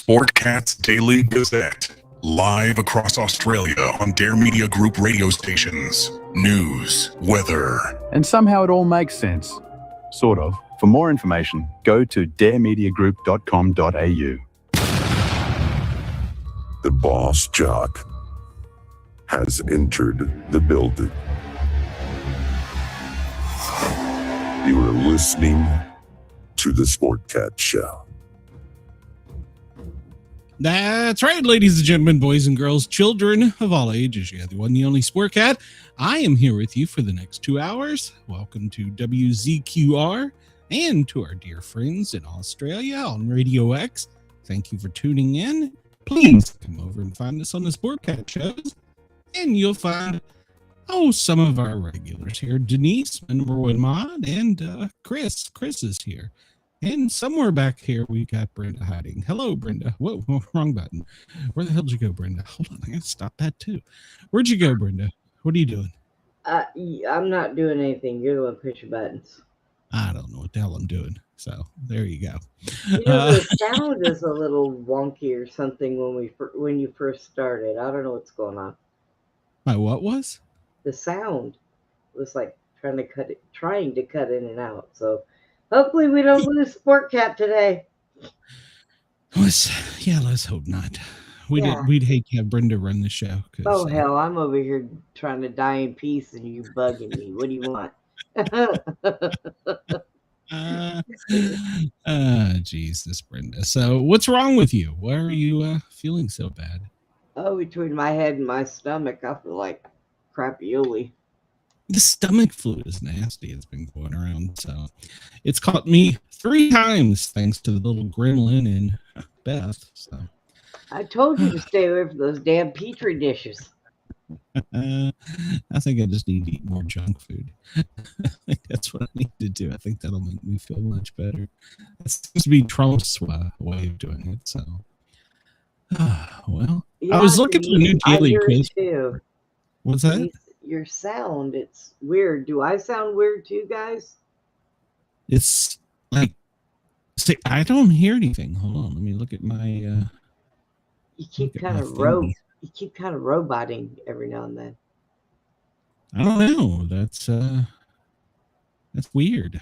Sportcat's Daily Gazette. Live across Australia on Dare Media Group radio stations. News, weather. And somehow it all makes sense. Sort of. For more information, go to daremediagroup.com.au. The boss jock has entered the building. You are listening to the Sportcat Show. That's right, ladies and gentlemen, boys and girls, children of all ages. You have the one, the only Sportcat. I am here with you for the next 2 hours. Welcome to WZQR and to our dear friends in Australia on Radio X. Thank you for tuning in. Please come over and find us on the Sportcat shows, and you'll find some of our regulars here. Denise, my number one mod, and Chris. Chris is here. And somewhere back here, we got Brenda hiding. Hello, Brenda. Whoa, wrong button. Where the hell did you go, Brenda? Hold on, I gotta stop that too. Where'd you go, Brenda? What are you doing? I'm not doing anything. You're the one pushing buttons. I don't know what the hell I'm doing. So there you go. You know, the sound is a little wonky or something when you first started. I don't know what's going on. My what was? The sound was like trying to cut in and out. So hopefully we don't lose Sportcat today. Let's hope not. We'd hate to have Brenda run the show. Oh hell, I'm over here trying to die in peace and you bugging me. What do you want? Jesus, Brenda. So what's wrong with you? Why are you feeling so bad? Oh, between my head and my stomach, I feel like crappy-oly. The stomach flu is nasty. It's been going around. So it's caught me 3 times thanks to the little gremlin and Beth. So I told you to stay away from those damn Petri dishes. I think I just need to eat more junk food. I think that's what I need to do. I think that'll make me feel much better. That seems to be Trump's way of doing it. So, well, yeah, I was looking for a new daily quiz. Too. What's that? Your sound, it's weird. Do I sound weird to you guys? It's like, see, I don't hear anything. Hold on, let me look at my. You keep kind of roboting every now and then. I don't know. That's weird.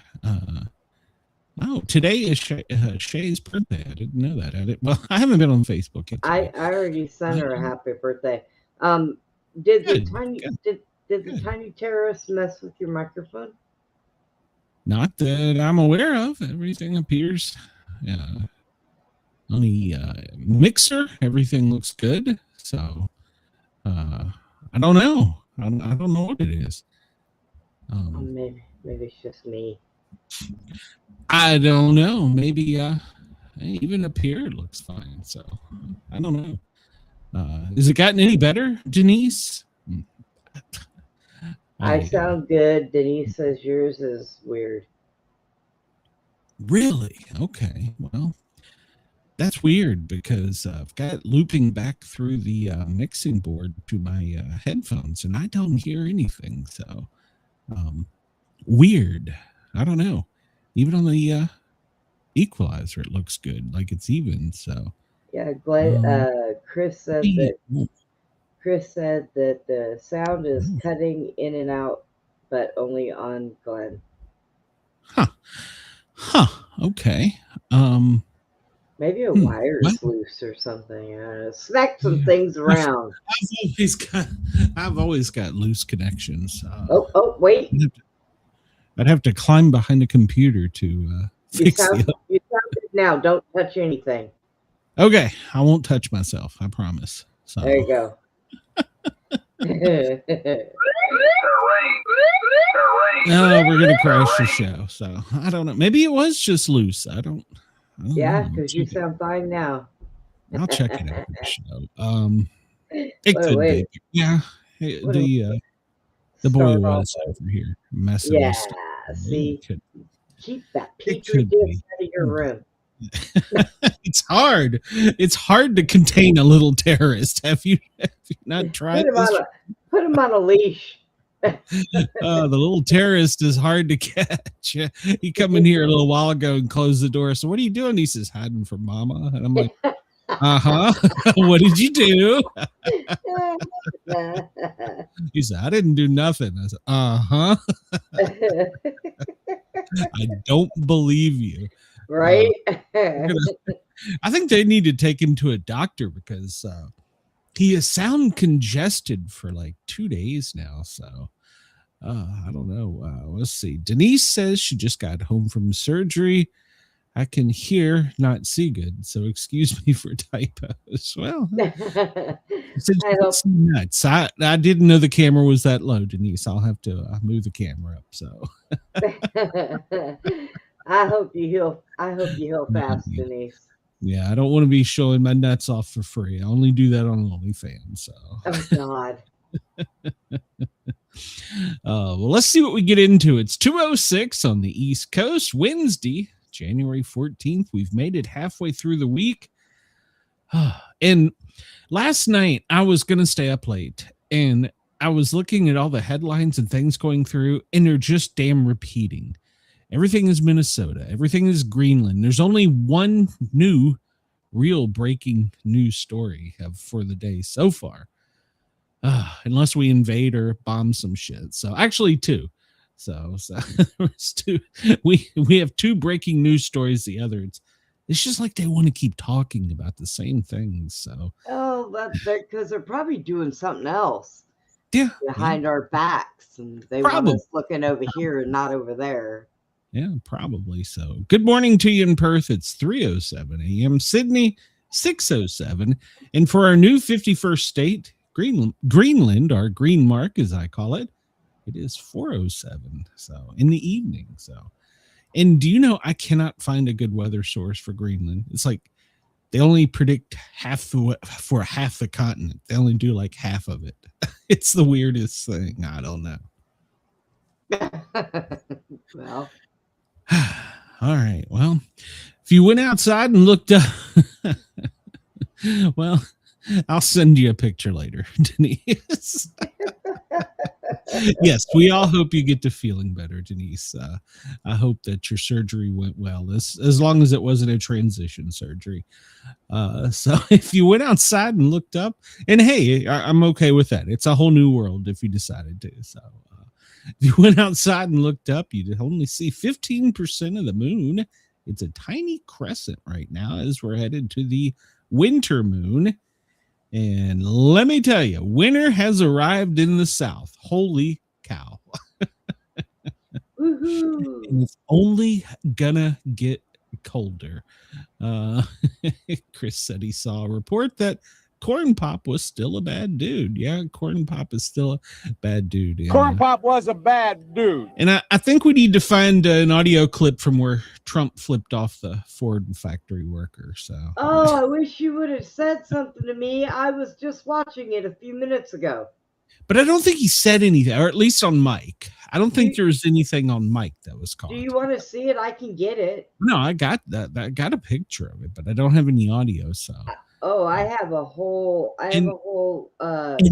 Today is Shay's birthday. I didn't know that. I haven't been on Facebook yet. I already sent her a happy birthday. Did the tiny terrorist mess with your microphone? Not that I'm aware of. Everything appears on the mixer. Everything looks good. So I don't know. I don't know what it is. Maybe it's just me. I don't know. Maybe even up here it looks fine. So I don't know. Has it gotten any better, Denise? I sound good. Denise says yours is weird. Really? Okay. Well, that's weird because I've got looping back through the mixing board to my headphones and I don't hear anything. So weird. I don't know. Even on the equalizer, it looks good. Like it's even. So yeah, Chris said that the sound is cutting in and out, but only on Glenn. Okay. Maybe a wire is loose or something. Smack some things around. I've always got loose connections. Wait. I'd have to climb behind a computer to fix it. You sound good now. Don't touch anything. Okay, I won't touch myself. I promise. So. There you go. No, we're gonna crash the show. So I don't know. Maybe it was just loose. I don't yeah, because you sound fine now. I'll check it out. It could be. Yeah. The boy was over here messing with stuff. See, keep that Petri dish out of your room. It's hard. It's hard to contain a little terrorist. Have you not tried this? Put him on a leash. The little terrorist is hard to catch. He come in here a little while ago and closed the door. So what are you doing? He says, hiding from mama. And I'm like, What did you do? He said, I didn't do nothing. I said, I don't believe you. Right? I think they need to take him to a doctor because he is sound congested for like 2 days now. So I don't know. Let's see. Denise says she just got home from surgery. I can hear, not see good. So excuse me for typos. Well, I hope. nuts. I didn't know the camera was that low, Denise. I'll have to move the camera up. So I hope you heal. I hope you heal fast, Denise. yeah, I don't want to be showing my nuts off for free. I only do that on OnlyFans. So Oh God. Well, let's see what we get into. It's 2:06 on the East Coast, Wednesday, January 14th. We've made it halfway through the week. And last night I was going to stay up late and I was looking at all the headlines and things going through, and they're just damn repeating. Everything is Minnesota. Everything is Greenland. There's only one new real breaking news story for the day so far. Unless we invade or bomb some shit. So actually two. So there's two. We have two breaking news stories. The other, it's just like they want to keep talking about the same things. So that's because they're probably doing something else. Yeah, behind our backs, and they want us looking over here and not over there. Yeah, probably so. Good morning to you in Perth. It's 3:07 a.m. Sydney, 6:07. And for our new 51st state, Greenland, our green mark, as I call it, it is 4:07. So in the evening. So, and do you know, I cannot find a good weather source for Greenland. It's like they only predict for half the continent. They only do like half of it. It's the weirdest thing. I don't know. Well. All right. Well, if you went outside and looked up, well, I'll send you a picture later, Denise. Yes, we all hope you get to feeling better, Denise. I hope that your surgery went well, as long as it wasn't a transition surgery. So if you went outside and looked up, and hey, I'm okay with that. It's a whole new world if you decided to. So if you went outside and looked up, you'd only see 15% of the moon. It's a tiny crescent right now as we're headed to the winter moon. And let me tell you, winter has arrived in the south. Holy cow. And it's only gonna get colder. Chris said he saw a report that Corn Pop was still a bad dude. Yeah, Corn Pop is still a bad dude. Yeah. Corn Pop was a bad dude. And I think we need to find an audio clip from where Trump flipped off the Ford factory worker. So. Oh, I wish you would have said something to me. I was just watching it a few minutes ago. But I don't think he said anything, or at least on mic. I don't think there was anything on mic that was caught. Do you want to see it? I can get it. No, I got that. I got a picture of it, but I don't have any audio. So. Oh, I have a whole. And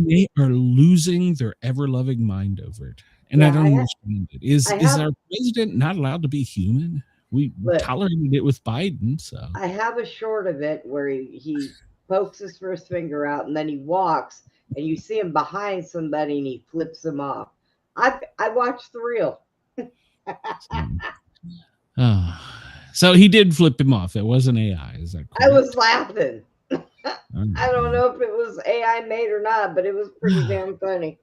they are losing their ever-loving mind over it, and yeah, I don't understand it. Is our president not allowed to be human? We tolerated it with Biden, so I have a short of it where he pokes his first finger out, and then he walks, and you see him behind somebody, and he flips him off. I watched the reel. So he did flip him off. It wasn't AI. Is that correct? I was laughing. I don't know if it was AI made or not, but it was pretty damn funny.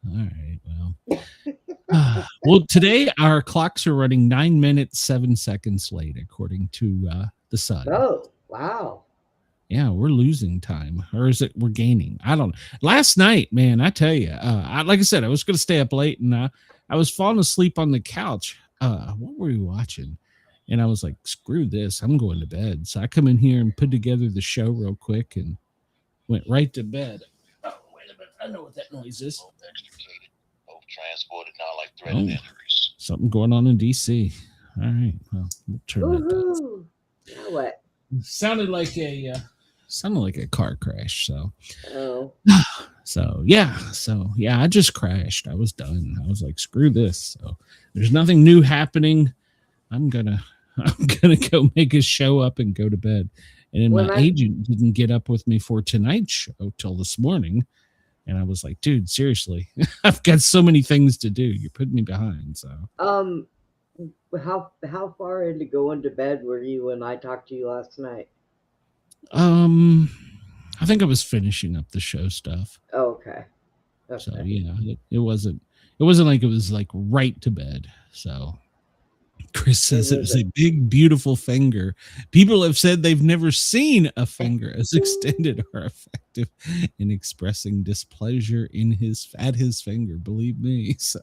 All right. Well, well, today our clocks are running 9 minutes, 7 seconds late, according to the sun. Oh, wow. Yeah, we're losing time, or is it we're gaining? I don't know. Last night, man, I tell you, like I said, I was going to stay up late, and I was falling asleep on the couch. What were we watching? And I was like, screw this, I'm going to bed. So I come in here and put together the show real quick and went right to bed. Oh, wait a minute. I know what that noise is. Both transported now like threatened injuries. Something going on in D.C. All right. Well, we'll turn that down. Now what? Sounded like a car crash. So, oh. So yeah, I just crashed. I was done. I was like, screw this. So there's nothing new happening. I'm gonna go make a show up and go to bed. And then When my I- agent didn't get up with me for tonight's show till this morning. And I was like, dude, seriously, I've got so many things to do. You're putting me behind. So, how far into going to bed were you when I talked to you last night? I think I was finishing up the show stuff. Oh, okay. So yeah, it wasn't like it was like right to bed. So Chris says it was a big, beautiful finger. People have said they've never seen a finger as extended or effective in expressing displeasure at his finger. Believe me. So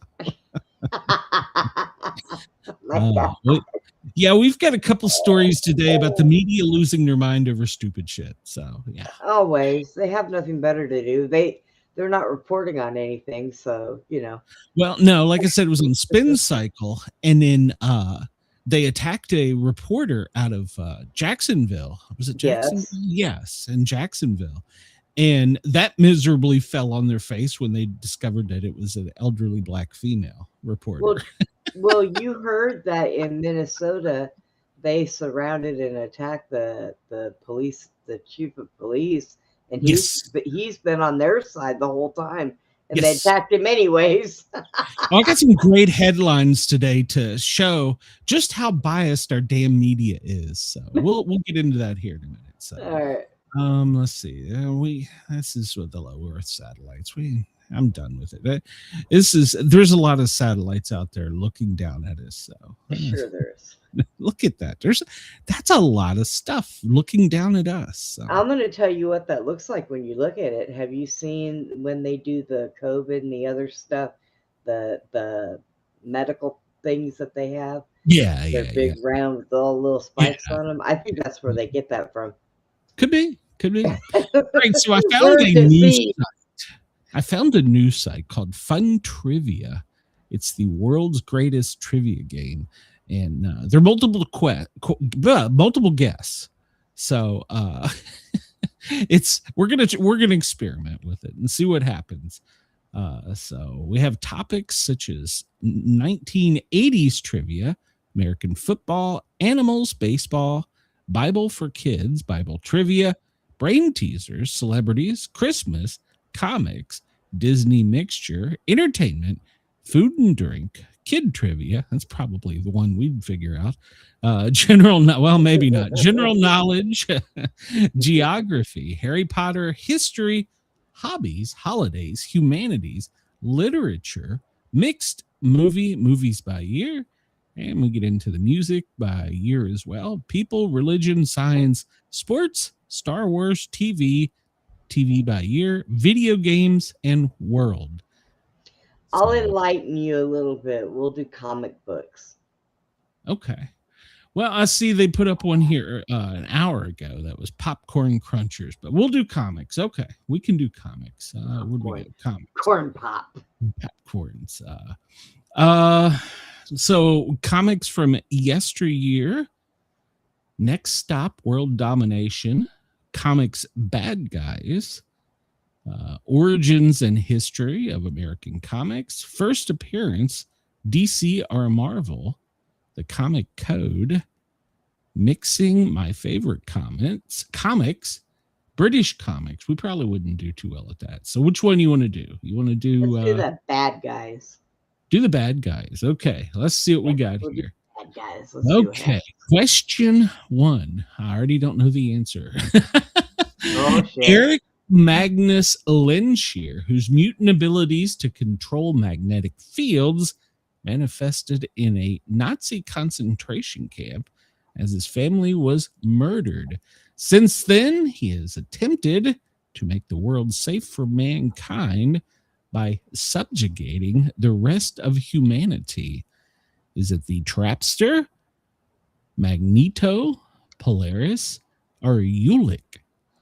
yeah, we've got a couple stories today about the media losing their mind over stupid shit. So yeah, always they have nothing better to do. They're not reporting on anything, so well, no, like I said, it was on Spin Cycle, and then they attacked a reporter out of Jacksonville. Was it Jacksonville? Yes, in Jacksonville. And that miserably fell on their face when they discovered that it was an elderly black female reporter. Well, you heard that in Minnesota, they surrounded and attacked the police, the chief of police, and he's been on their side the whole time, and they attacked him anyways. Well, I got some great headlines today to show just how biased our damn media is. So we'll get into that here in a minute. So All right. Let's see. This is with the low Earth satellites. I'm done with it. There's a lot of satellites out there looking down at us. So Sure there is. Look at that. That's a lot of stuff looking down at us. So. I'm going to tell you what that looks like when you look at it. Have you seen when they do the COVID and the other stuff, the medical things that they have? Yeah, They're big round with all little spikes on them. I think that's where they get that from. Could be. Right. So I found a news site. I found a news site called Fun Trivia. It's the world's greatest trivia game, and there are multiple guests. So we're gonna experiment with it and see what happens. So we have topics such as 1980s trivia, American football, animals, baseball, Bible for kids, Bible trivia, brain teasers, celebrities, Christmas, comics, Disney mixture, entertainment, food and drink, kid trivia. That's probably the one we'd figure out. Maybe not. General knowledge, geography, Harry Potter, history, hobbies, holidays, humanities, literature, mixed movies by year, and we get into the music by year as well. People, religion, science, sports, Star Wars, TV by year, video games, and world. I'll enlighten you a little bit. We'll do comic books. Okay. Well, I see they put up one here an hour ago that was popcorn crunchers, but we'll do comics. Okay, we can do comics. Comics. Corn pop. Popcorns. So comics from yesteryear. Next stop, world domination. Comics bad guys. Origins and history of American comics. First appearance, DC or Marvel. The comic code. Mixing my favorite comics. British comics. We probably wouldn't do too well at that. So which one you want to do? You want to do? Let's do the bad guys. Do the bad guys. Okay, let's see what we got here. Bad guys. Okay, question 1. I already don't know the answer. Oh, shit. Eric Magnus Lenshear, whose mutant abilities to control magnetic fields manifested in a Nazi concentration camp as his family was murdered. Since then, he has attempted to make the world safe for mankind by subjugating the rest of humanity. Is it the Trapster, Magneto, Polaris, or Ulick?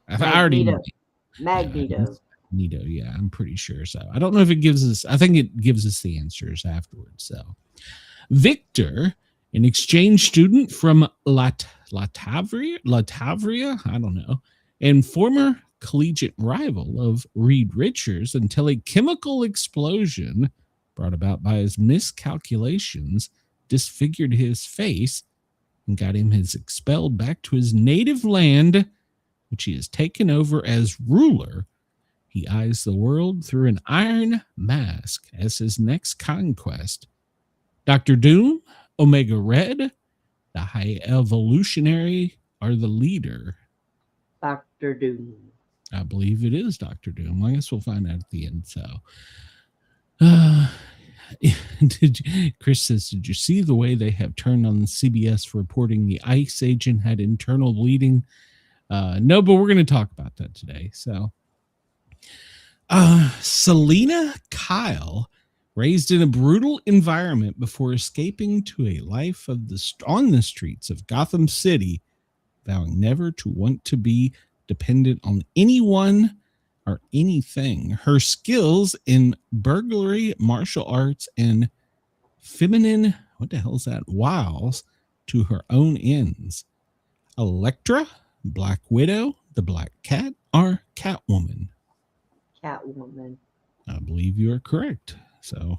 I already know. Magneto. Magneto, yeah, I'm pretty sure so. I don't know if it gives us, I think it gives us the answers afterwards. So, Victor, an exchange student from Latavria, I don't know, and former collegiate rival of Reed Richards until a chemical explosion brought about by his miscalculations disfigured his face and got him expelled back to his native land which he has taken over as ruler, he eyes the world through an iron mask as his next conquest. Dr. Doom, Omega Red, the High Evolutionary are the leader. Dr. Doom. I believe it is Dr. Doom. I guess we'll find out at the end. So, Chris says, did you see the way they have turned on the CBS reporting the ICE agent had internal bleeding? No, but we're going to talk about that today. So, Selena Kyle, raised in a brutal environment before escaping to a life on the streets of Gotham City, vowing never to want to be dependent on anyone or anything. Her skills in burglary, martial arts, and feminine, what the hell is that? Wiles to her own ends. Elektra, Black Widow, the Black Cat, or Catwoman? Catwoman. I believe you are correct. So,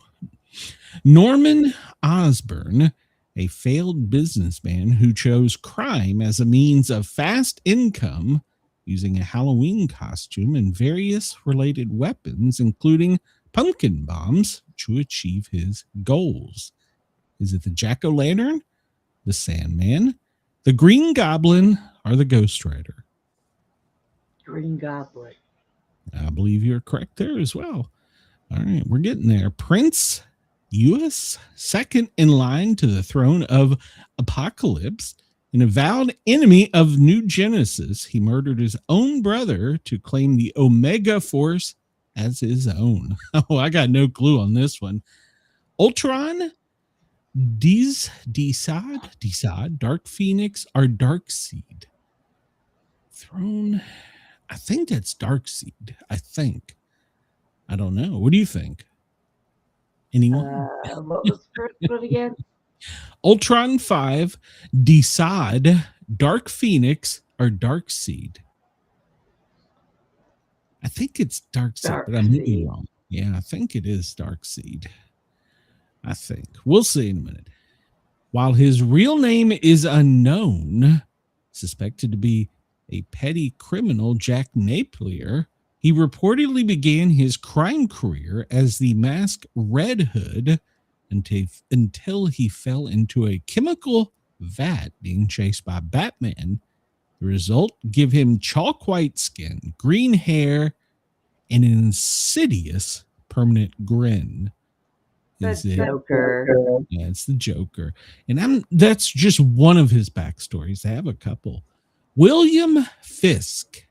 Norman Osborn, a failed businessman who chose crime as a means of fast income, using a Halloween costume and various related weapons, including pumpkin bombs, to achieve his goals. Is it the Jack-o'-lantern, the Sandman, the Green Goblin, or the Ghost Rider? Green Goblin. I believe you're correct there as well. All right, we're getting there. Prince U.S., second in line to the throne of Apocalypse, an avowed enemy of New Genesis, he murdered his own brother to claim the Omega Force as his own. Oh, I got no clue on this one. Ultron, Desad, Dark Phoenix, or Darkseid? Throne, I think that's Darkseid. I think. I don't know. What do you think? Anyone? What was the first one again? Ultron 5, Desad, Dark Phoenix, or Darkseid? I think it's Darkseid, but I may be wrong. Yeah, I think it is Darkseid. I think. We'll see in a minute. While his real name is unknown, suspected to be a petty criminal, Jack Napier, he reportedly began his crime career as the masked Red Hood until he fell into a chemical vat being chased by Batman. The result, give him chalk white skin, green hair, and an insidious permanent grin. Is it Joker? Yeah, it's the Joker. And that's just one of his backstories. I have a couple. William Fisk,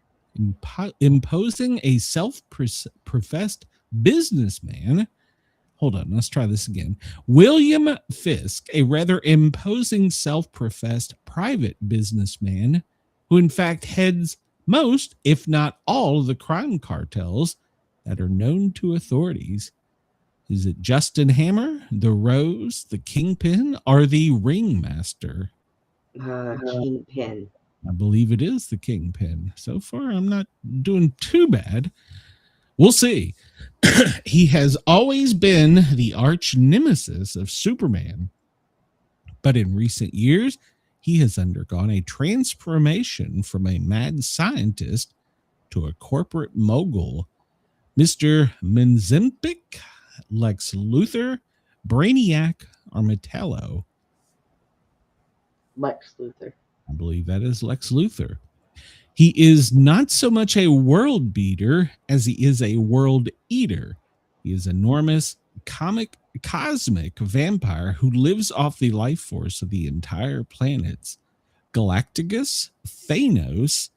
imposing a self-professed businessman. Hold on, let's try this again. William Fisk, a rather imposing self-professed private businessman who in fact heads most, if not all, of the crime cartels that are known to authorities. Is it Justin Hammer, the Rose, the Kingpin, or the Ringmaster? Kingpin. I believe it is the Kingpin. So far, I'm not doing too bad. We'll see. He has always been the arch nemesis of Superman. But in recent years, he has undergone a transformation from a mad scientist to a corporate mogul. Mr. Menzimpic, Lex Luthor, Brainiac, or Metallo? Lex Luthor. I believe that is Lex Luthor. He is not so much a world beater as he is a world eater. He is an enormous cosmic vampire who lives off the life force of the entire planets. Galacticus, Thanos,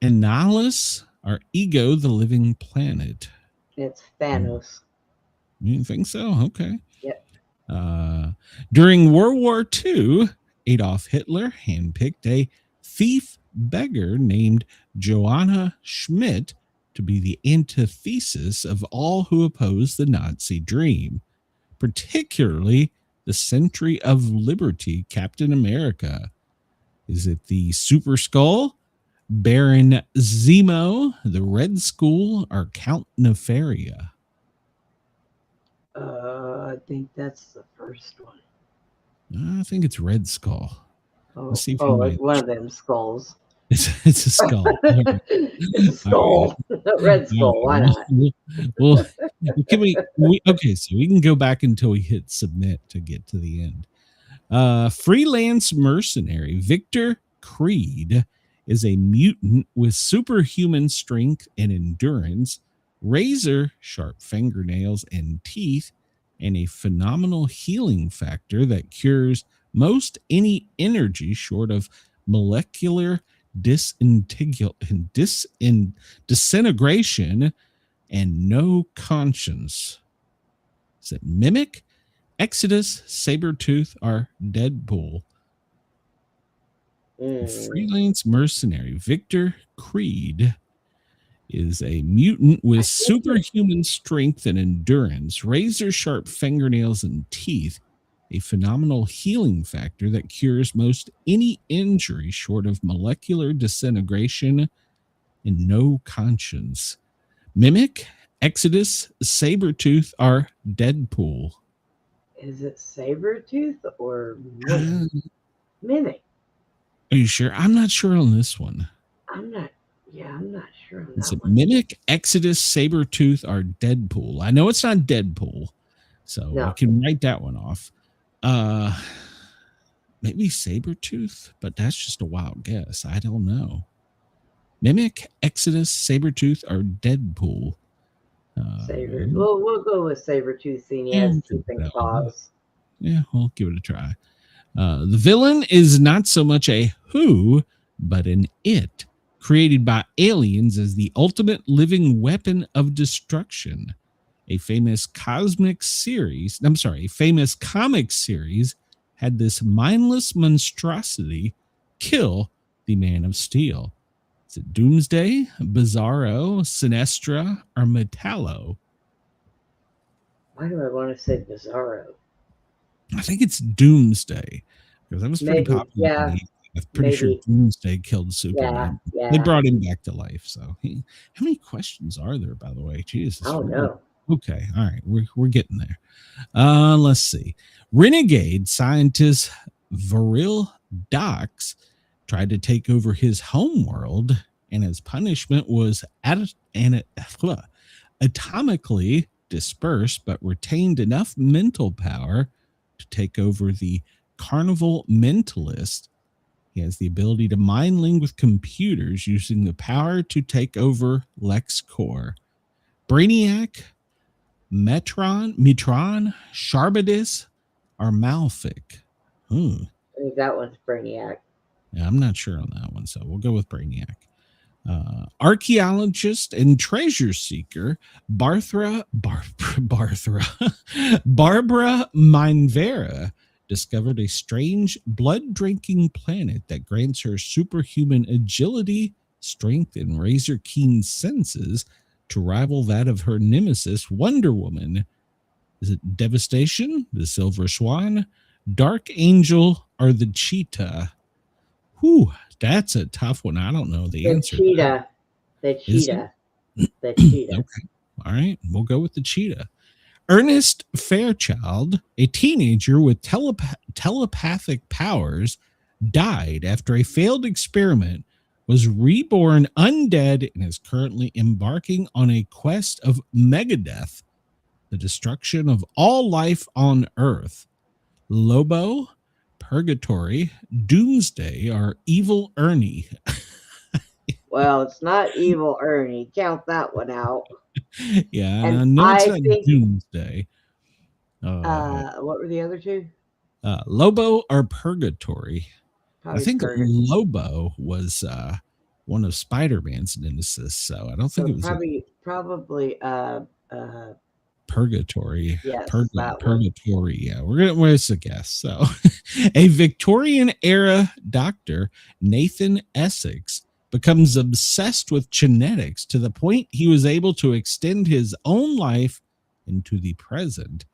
Annihilus, or Ego, the living planet? It's Thanos. You think so? Okay. Yep. During World War II, Adolf Hitler handpicked a thief beggar named Johanna Schmidt to be the antithesis of all who oppose the Nazi dream, particularly the Century of Liberty, Captain America. Is it the Super Skull, Baron Zemo, the Red Skull, or Count Nefaria? I think that's the first one. I think it's Red Skull. Oh, Let's see if it's one of them skulls. It's a skull. It's a skull. A red skull. Why not? Well, can we okay, so we can go back until we hit submit to get to the end. Freelance mercenary Victor Creed is a mutant with superhuman strength and endurance, razor sharp fingernails and teeth, and a phenomenal healing factor that cures most any energy short of molecular disintegration and no conscience. Is it Mimic, Exodus, Sabretooth, or Deadpool? Freelance mercenary Victor Creed is a mutant with superhuman strength and endurance, razor sharp fingernails and teeth, a phenomenal healing factor that cures most any injury short of molecular disintegration, and no conscience. Mimic, Exodus, Sabretooth, or Deadpool? Is it Sabretooth or Mimic? Are you sure? I'm not sure on this one. I'm not sure on Is that it one. Mimic, Exodus, Sabretooth, or Deadpool? I know it's not Deadpool, so No. we can write that one off. Maybe Sabretooth, but that's just a wild guess. I don't know. Mimic, Exodus, Sabretooth, or Deadpool? We'll go with Sabretooth, seeing he has teeth and claws. Yeah, we'll give it a try. The villain is not so much a who, but an it, created by aliens as the ultimate living weapon of destruction. A famous comic series had this mindless monstrosity kill the Man of Steel. Is it Doomsday, Bizarro, Sinestra, or Metallo? Why do I want to say Bizarro? I think it's Doomsday, because that was pretty popular. Yeah, I'm pretty sure Doomsday killed Superman. Yeah. They brought him back to life. So, how many questions are there, by the way? Jesus. I don't know. Okay, all right, we're getting there. Let's see. Renegade scientist Viril Dox tried to take over his homeworld, and his punishment was atomically dispersed, but retained enough mental power to take over the Carnival Mentalist. He has the ability to mind link with computers using the power to take over LexCorp. Brainiac, Metron, Sharbadis, or Malfic? I think that one's Brainiac. Yeah, I'm not sure on that one, so we'll go with Brainiac. Archaeologist and treasure seeker Barbara Minevera discovered a strange blood-drinking planet that grants her superhuman agility, strength, and razor-keen senses to rival that of her nemesis, Wonder Woman. Is it Devastation, the Silver Swan, Dark Angel, or the Cheetah? Whew, that's a tough one. I don't know the answer. The cheetah. Okay. All right, we'll go with the cheetah. Ernest Fairchild, a teenager with telepathic powers, died after a failed experiment, was reborn undead, and is currently embarking on a quest of Megadeath, the destruction of all life on Earth. Lobo, Purgatory, Doomsday, or Evil Ernie? Well, it's not Evil Ernie. Count that one out. Yeah, and I know it's not think, Doomsday. What were the other two? Lobo or Purgatory? Probably I think Purgatory. Lobo was one of Spider-Man's nemesis, so I don't think it was probably Purgatory. Yes, Purgatory. Yeah, where's the guess? So, a Victorian era doctor, Nathan Essex, becomes obsessed with genetics to the point he was able to extend his own life into the present.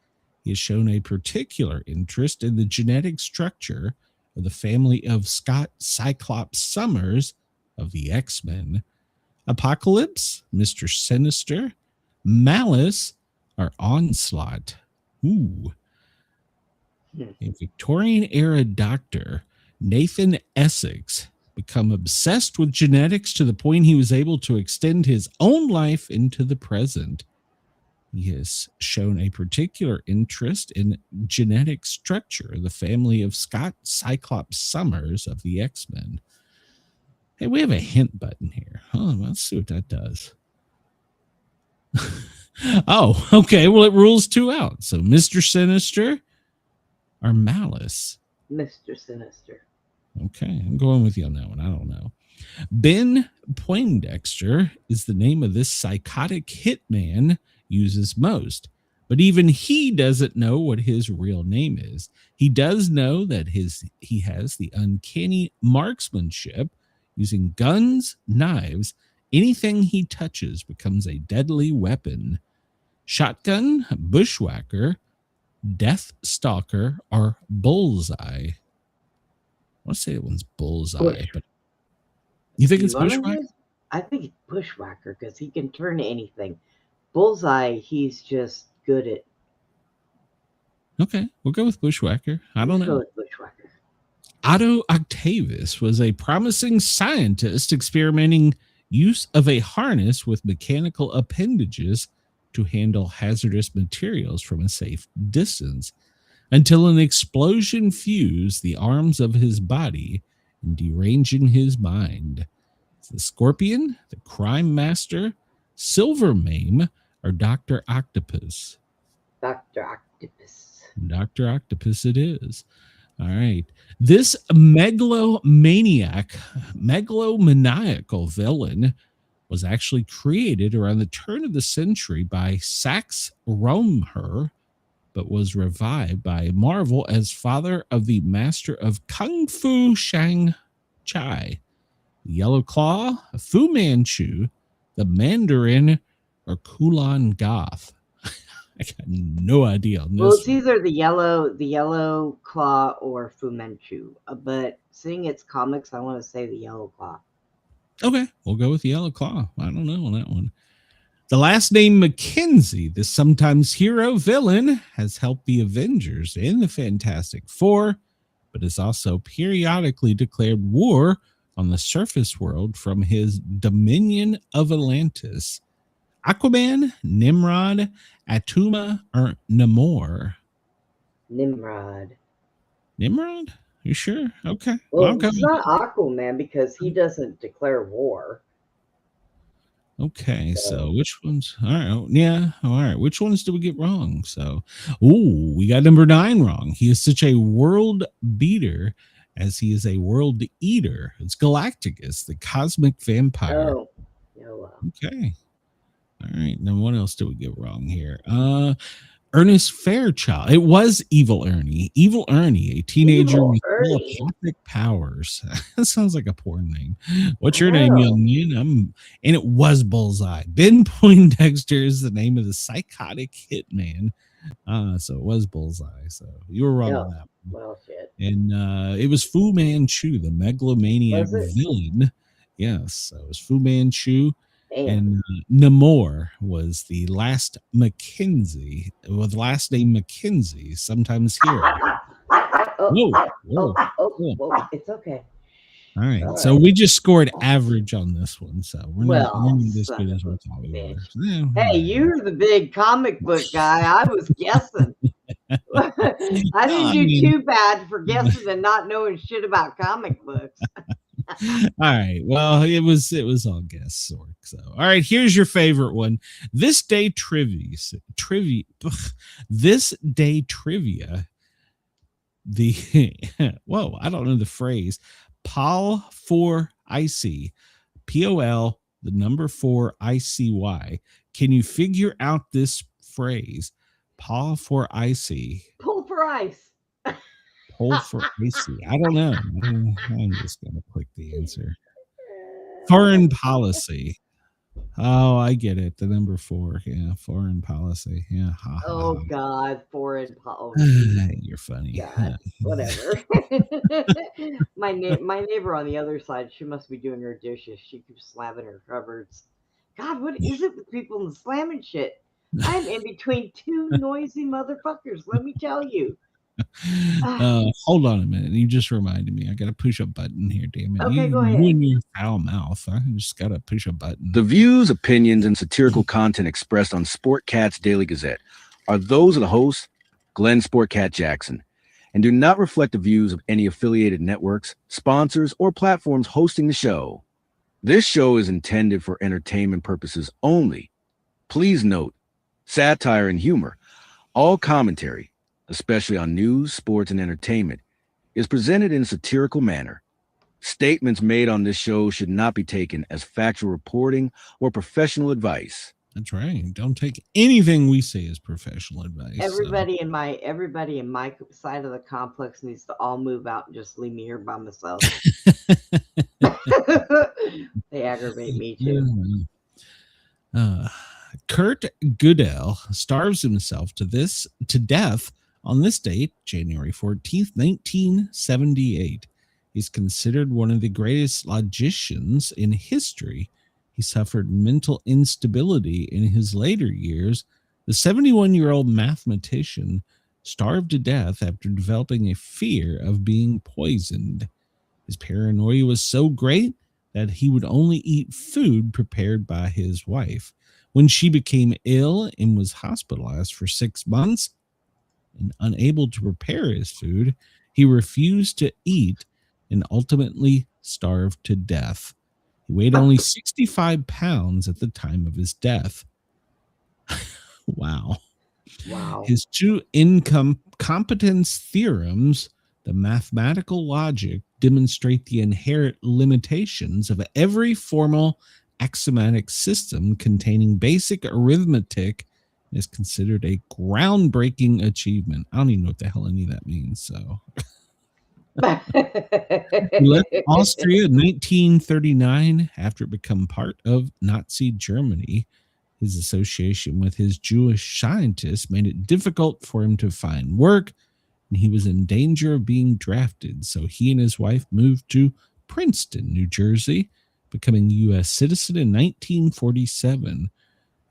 He has shown a particular interest in the genetic structure of the family of Scott Cyclops Summers of the X-Men. Apocalypse, Mr. Sinister, Malice, or Onslaught? Ooh. A Victorian era doctor, Nathan Essex, become obsessed with genetics to the point he was able to extend his own life into the present. He has shown a particular interest in genetic structure, the family of Scott Cyclops Summers of the X-Men. Hey, we have a hint button here. Let's see what that does. Oh, okay. Well, it rules 2 out. So Mr. Sinister or Malice? Mr. Sinister. Okay, I'm going with you on that one. I don't know. Ben Poindexter is the name of this psychotic hitman uses most, but even he doesn't know what his real name is. He does know that he has the uncanny marksmanship, using guns, knives, anything he touches becomes a deadly weapon. Shotgun, bushwhacker, death stalker, or bullseye. I want to say that one's bullseye, but you think it's bushwhacker? I think it's bushwhacker because he can turn anything. Bullseye, he's just good at. Okay, we'll go with bushwhacker. I don't know. Go with bushwhacker. Otto Octavius was a promising scientist experimenting use of a harness with mechanical appendages to handle hazardous materials from a safe distance until an explosion fused the arms of his body and deranging his mind. The Scorpion, the Crime Master, Silver Mame, or Dr. Octopus? Dr. Octopus. Dr. Octopus it is. All right. This megalomaniacal villain was actually created around the turn of the century by Sax Rohmer, but was revived by Marvel as father of the master of Kung Fu Shang Chai, the Yellow Claw, Fu Manchu, the Mandarin, or Kulan Goth. I got no idea on this. Well, it's either the yellow claw or Fu Manchu. But seeing it's comics, I want to say the Yellow Claw. Okay, we'll go with the Yellow Claw. I don't know on that one. The last name Mackenzie, the sometimes hero villain, has helped the Avengers and the Fantastic Four, but has also periodically declared war on the surface world from his dominion of Atlantis. Aquaman, Nimrod, Atuma, or Namor? Nimrod. Nimrod? You sure? Okay. Well, it's not Aquaman because he doesn't declare war. Okay, so which ones? All right, yeah, all right. Which ones do we get wrong? So, we got number 9 wrong. He is such a world beater as he is a world eater. It's Galacticus, the cosmic vampire. Oh, no. Okay. All right. Then what else do we get wrong here? Ernest Fairchild. It was Evil Ernie. Evil Ernie, a teenager with telepathic powers. That sounds like a porn name. What's your name, young man? And it was Bullseye. Ben Poindexter is the name of the psychotic hitman. So it was Bullseye. So you were wrong on that one. Well, shit. And it was Fu Manchu, the megalomaniac villain. Yes, so it was Fu Manchu. And Namor was the last Mackenzie, with last name Mackenzie, sometimes hero. Whoa. It's okay. All right. So we just scored average on this one. So we're not as good as we thought we were. Yeah, hey, you're the big comic book guy. I was guessing. I didn't do too bad for guessing and not knowing shit about comic books. All right. Well, it was all guesswork. So, all right. Here's your favorite one. This day trivia. This day trivia. I don't know the phrase. Pol for icy. POL, the number 4 ICY. Can you figure out this phrase? Pol for icy. Pull for ice. Pull for icy. I don't know. I'm just going to click the answer. Foreign policy. Oh, I get it. The number 4. Yeah, foreign policy. Yeah. Oh, God. Foreign policy. You're funny. God, whatever. My neighbor on the other side, she must be doing her dishes. She keeps slamming her cupboards. God, what is it with people and slamming shit? I'm in between 2 noisy motherfuckers, let me tell you. Hold on a minute. You just reminded me. I got to push a button here, damn it. Okay, you, go ahead. You and your foul mouth. I just got to push a button. The views, opinions, and satirical content expressed on Sportcat's Daily Gazette are those of the host, Glenn Sportcat Jackson, and do not reflect the views of any affiliated networks, sponsors, or platforms hosting the show. This show is intended for entertainment purposes only. Please note, satire and humor, all commentary, especially on news, sports, and entertainment, is presented in a satirical manner. Statements made on this show should not be taken as factual reporting or professional advice. That's right. Don't take anything we say as professional advice. Everybody in my side of the complex needs to all move out and just leave me here by myself. They aggravate me too. Kurt Goodell starves himself to death on this date, January 14th, 1978. He's considered one of the greatest logicians in history. He suffered mental instability in his later years. The 71-year-old mathematician starved to death after developing a fear of being poisoned. His paranoia was so great that he would only eat food prepared by his wife. When she became ill and was hospitalized for 6 months and unable to prepare his food, he refused to eat and ultimately starved to death. He weighed only 65 pounds at the time of his death. Wow. His two incompetence theorems, the mathematical logic, demonstrate the inherent limitations of every formal axiomatic system containing basic arithmetic, and is considered a groundbreaking achievement. I don't even know what the hell any of that means, so... He left Austria in 1939 after it became part of Nazi Germany. His association with his Jewish scientists made it difficult for him to find work, and he was in danger of being drafted. So he and his wife moved to Princeton, New Jersey, becoming a U.S. citizen in 1947.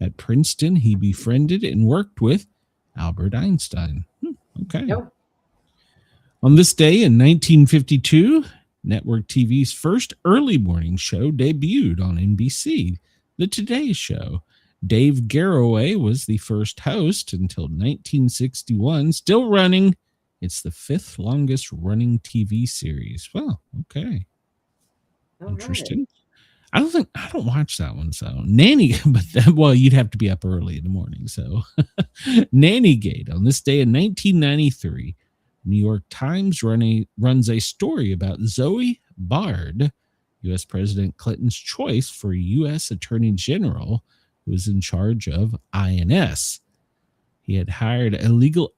At Princeton, he befriended and worked with Albert Einstein. Okay. Yep. On this day in 1952, network TV's first early morning show debuted on NBC, The Today Show. Dave Garroway was the first host until 1961, still running. It's the 5th longest running TV series. Well, okay. Interesting. Right. I don't watch that one. So Nanny, but you'd have to be up early in the morning. So Nannygate on this day in 1993. New York Times runs a story about Zoe Bard, U.S. President Clinton's choice for U.S. Attorney General, who was in charge of INS. She had hired illegal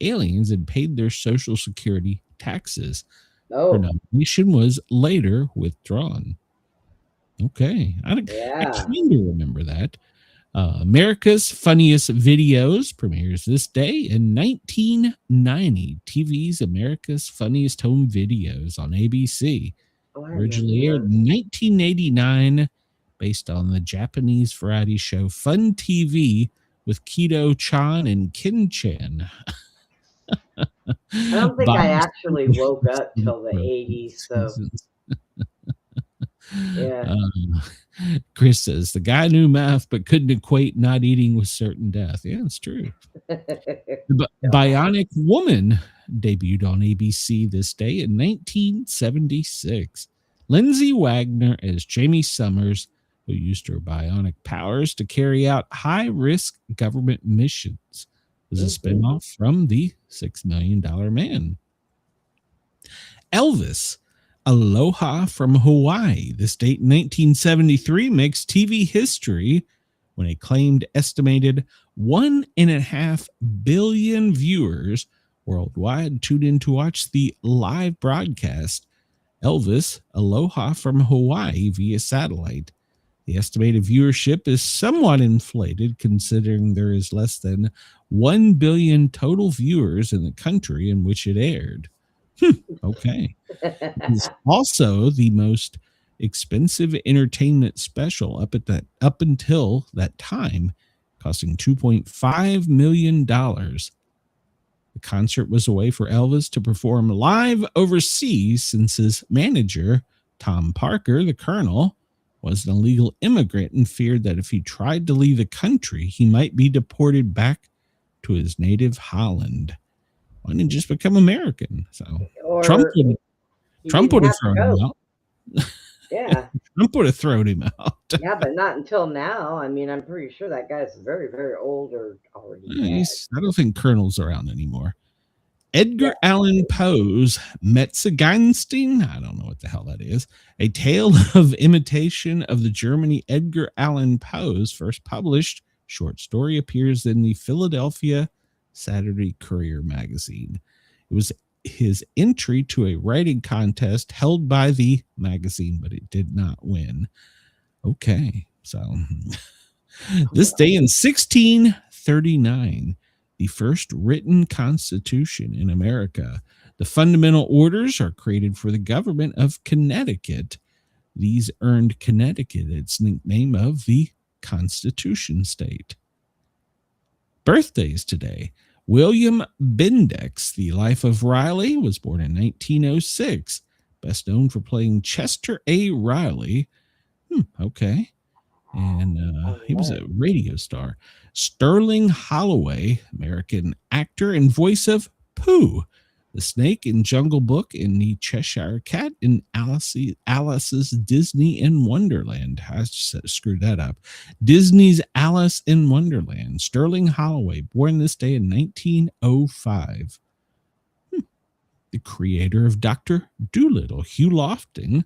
aliens and paid their Social Security taxes. Her nomination was later withdrawn. Okay. I kind of remember that. America's Funniest Videos premieres this day in 1990. TV's America's Funniest Home Videos on ABC. Originally aired in 1989, based on the Japanese variety show Fun TV with Kido-chan and Kin-chan. I don't think I actually woke up till the 80s, so... Yeah. Chris says the guy knew math but couldn't equate not eating with certain death. Yeah, it's true. The Bionic Woman debuted on ABC this day in 1976. Lindsay Wagner as Jamie Summers, who used her bionic powers to carry out high-risk government missions, was a spinoff from the $6 Million Man. Elvis, Aloha from Hawaii. This date in 1973 makes TV history when a claimed estimated 1.5 billion viewers worldwide tuned in to watch the live broadcast Elvis, Aloha from Hawaii via satellite. The estimated viewership is somewhat inflated considering there is less than 1 billion total viewers in the country in which it aired. Okay. It's also the most expensive entertainment special up until that time, costing $2.5 million. The concert was a way for Elvis to perform live overseas since his manager, Tom Parker, the Colonel, was an illegal immigrant and feared that if he tried to leave the country, he might be deported back to his native Holland. Why didn't he just become American? So Or Trump would have thrown him out. Yeah. Trump would have thrown him out. Yeah, but not until now. I mean, I'm pretty sure that guy's very, very old or already dead. I don't think Colonel's around anymore. Edgar Allan Poe's Metzengerstein, I don't know what the hell that is, a tale of imitation of the Germany Edgar Allan Poe's first published short story appears in the Philadelphia Saturday Courier magazine. It was his entry to a writing contest held by the magazine, but it did not win. Okay, so this day in 1639, the first written constitution in America. The fundamental orders are created for the government of Connecticut. These earned Connecticut its nickname of the Constitution State. Birthdays today. William Bendix, the life of Riley, was born in 1906. Best known for playing Chester A. Riley. Okay. And he was a radio star. Sterling Holloway, American actor and voice of Pooh, the snake in Jungle Book, and the Cheshire Cat in Alice's Disney in Wonderland. I screwed that up. Disney's Alice in Wonderland. Sterling Holloway, born this day in 1905. The creator of Dr. Dolittle, Hugh Lofting,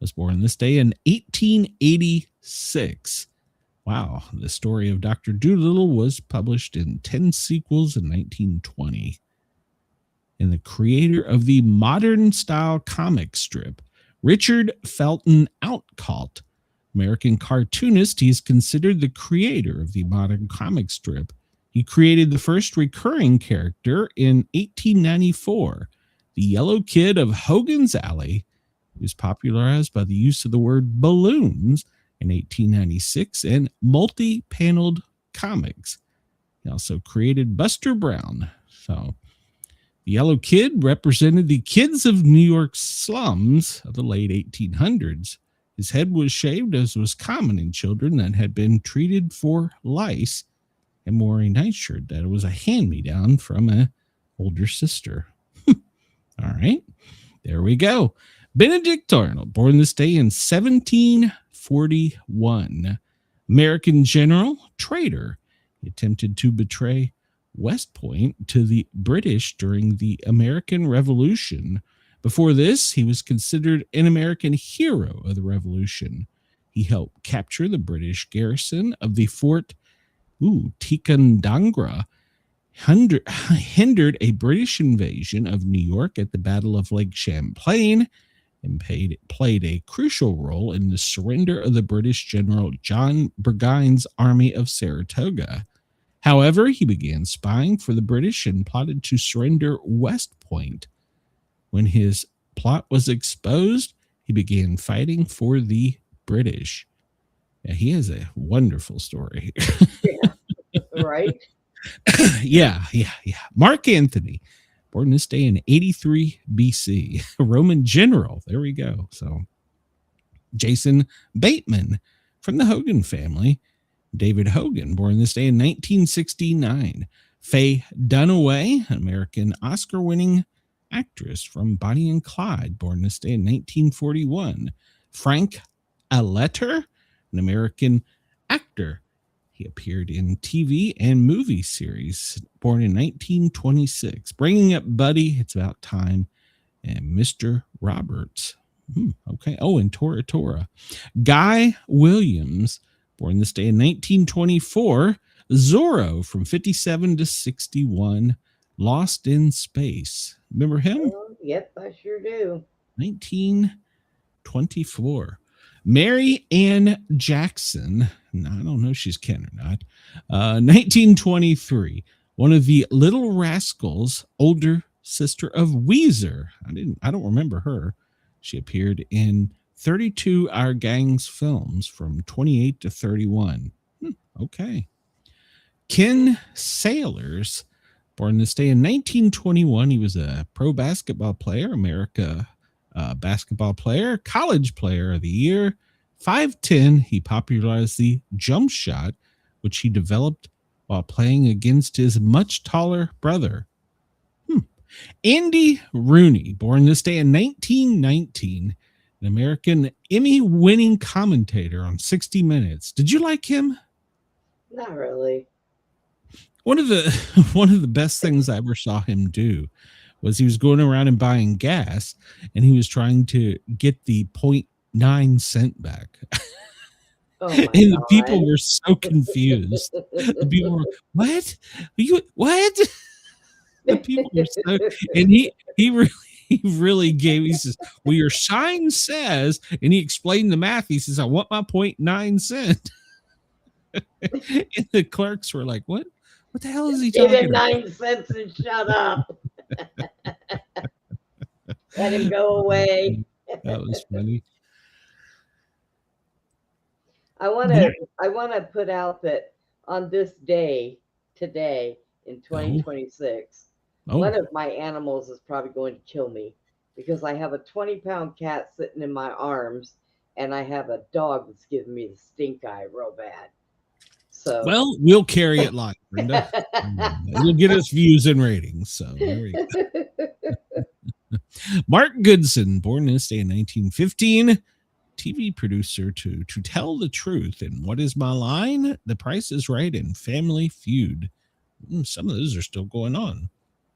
was born this day in 1886. Wow, the story of Dr. Dolittle was published in 10 sequels in 1920. And the creator of the modern style comic strip, Richard Felton Outcalt, American cartoonist, he is considered the creator of the modern comic strip. He created the first recurring character in 1894, the Yellow Kid of Hogan's Alley. He was popularized by the use of the word balloons in 1896 and multi-paneled comics. He also created Buster Brown. So the Yellow Kid represented the kids of New York's slums of the late 1800s. His head was shaved, as was common in children that had been treated for lice, and wore a nightshirt that was a hand-me-down from an older sister. All right, there we go. Benedict Arnold, born this day in 1741. American general, traitor. He attempted to betray West Point to the British during the American Revolution. Before this, he was considered an American hero of the Revolution. He helped capture the British garrison of the Fort Ticonderoga, hindered a British invasion of New York at the Battle of Lake Champlain, and played a crucial role in the surrender of the British General John Burgoyne's army of Saratoga. However, he began spying for the British and plotted to surrender West Point. When his plot was exposed, he began fighting for the British. Yeah, he has a wonderful story. Yeah, right? Yeah. Mark Antony, born this day in 83 BC, a Roman general. There we go. So Jason Bateman from the Hogan family. David Hogan, born this day in 1969. Faye Dunaway, an American Oscar-winning actress from Bonnie and Clyde, born this day in 1941. Frank Aletter, an American actor. He appeared in TV and movie series, born in 1926. Bringing Up Buddy, It's About Time, and Mr. Roberts. Okay. Oh, and Tora Tora. Guy Williams, born this day in 1924. Zorro from 57 to 61. Lost in Space. Remember him? Oh, yep, I sure do. 1924. Mary Ann Jackson. No, I don't know if she's Ken or not. 1923. One of the Little Rascals' older sister of Weezer. I don't remember her. She appeared in 32 Our Gang's films from 28 to 31. Okay. Ken Sailors, Born this day in 1921, he was a pro basketball player, America basketball player, college player of the year. 5'10", he popularized the jump shot, which he developed while playing against his much taller brother. Andy Rooney, born this day in 1919, an American Emmy-winning commentator on 60 Minutes. Did you like him? Not really. One of the best things I ever saw him do was he was going around and buying gas, and he was trying to get the 0.9 cent back. Oh And the people were so confused. The people were, what? What? The people were so, and he really gave, he says, well, your sign says, and he explained the math. He says, I want my 0.9 cent. And the clerks were like, what the hell is he talking about? 9 cents and shut up. Let him go away. That was funny. I want to put out that on this day, today in 2026, one of my animals is probably going to kill me because I have a 20-pound cat sitting in my arms and I have a dog that's giving me the stink eye real bad. So, well, we'll carry it live, Brenda. It'll get us views and ratings. So there we go. Mark Goodson, born this day in 1915, TV producer to Tell the Truth and What Is My Line, The Price is Right, and Family Feud. Some of those are still going on.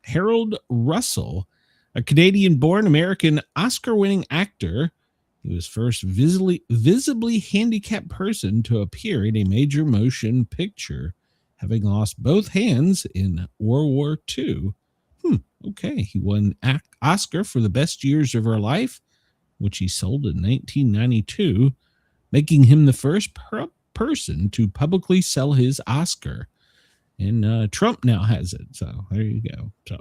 Harold Russell, a Canadian-born American Oscar-winning actor. He was first visibly handicapped person to appear in a major motion picture, having lost both hands in World War II. Okay, he won Oscar for The Best Years of Her Life, which he sold in 1992, making him the first person to publicly sell his Oscar. And Trump now has it, so there you go. So.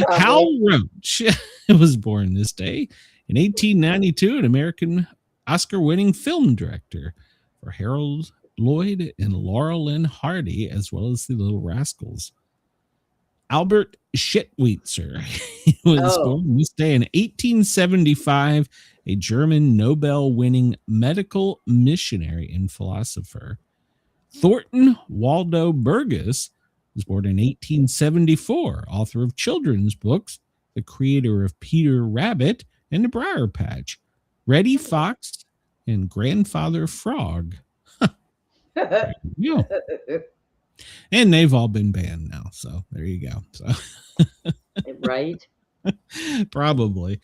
Hal Roach was born this day in 1892, an American Oscar-winning film director for Harold Lloyd and Laurel Lynn Hardy, as well as the Little Rascals. Albert Schweitzer was born this day in 1875, a German Nobel-winning medical missionary and philosopher. Thornton Waldo Burgess was born in 1874, author of children's books, the creator of Peter Rabbit and the Briar Patch, Reddy Fox, and Grandfather Frog. There you go. And they've all been banned now, so there you go. So right? Probably.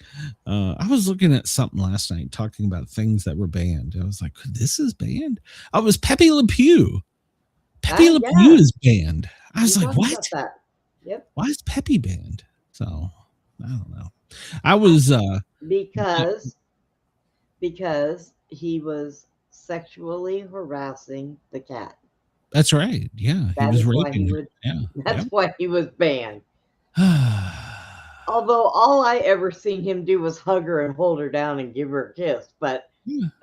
I was looking at something last night talking about things that were banned. I was like, this is banned? Oh, it was Pepe Le Pew. Pepe Le Pew is banned. I was like, what? Yep. Why is Pepe banned? So I don't know. I was because he was sexually harassing the cat. That's right. Yeah. That he was why raping her. That's why he was banned. Although all I ever seen him do was hug her and hold her down and give her a kiss, but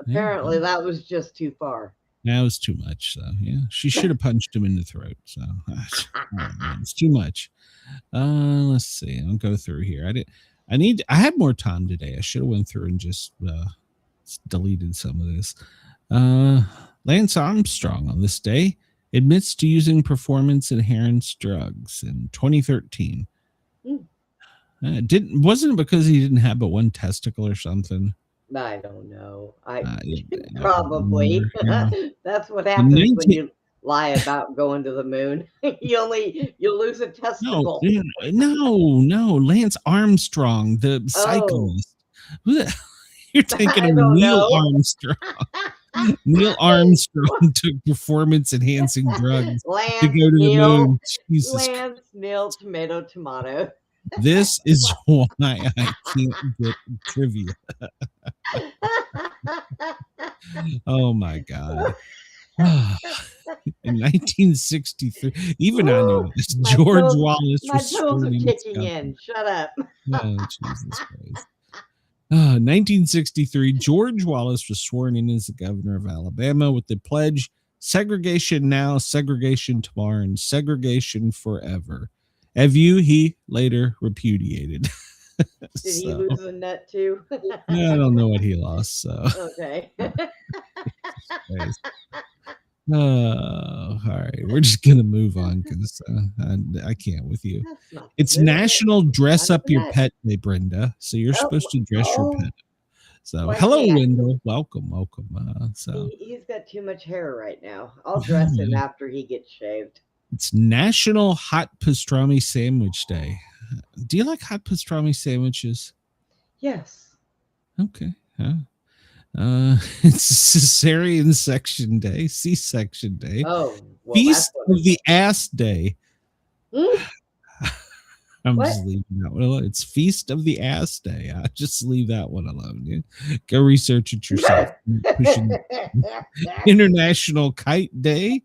apparently that was just too far. That was too much. So yeah, she should have punched him in the throat. So it's too much. Let's see. I'll go through here. I had more time today. I should have went through and just deleted some of this. Lance Armstrong on this day admits to using performance enhancing drugs in 2013. Wasn't it because he didn't have but one testicle or something? I don't know. Probably. That's what happens when you lie about going to the moon. you lose a testicle. No. Lance Armstrong, the cyclist. You're thinking of Neil Armstrong. Neil Armstrong took performance-enhancing drugs to go to the moon. Jesus Lance, Neil, tomato. This is why I can't get trivia. Oh my God. In 1963, even I know this. George Wallace was toes are kicking in. Shut up. Oh, Jesus Christ. 1963, George Wallace was sworn in as the governor of Alabama with the pledge, segregation now, segregation tomorrow, and segregation forever. He later repudiated. Did he lose a nut too? I don't know what he lost. So Okay. all right. We're just gonna move on because I can't with you. That's not It's good. National Dress None of Up Your that. Pet Day, Brenda. So you're supposed to dress your pet. So Why hello, can't- Wendell. Welcome. So He's got too much hair right now. I'll dress him after he gets shaved. it's National Hot Pastrami Sandwich Day. Do you like hot pastrami sandwiches? Yes. Okay. It's Cesarean Section Day, C-section Day, Oh, well, Feast that's what of the Ass Day. Hmm? I'm What? just leaving that one alone. It's Feast of the Ass Day. I just leave that one alone. Yeah. Go research it yourself. International Kite Day.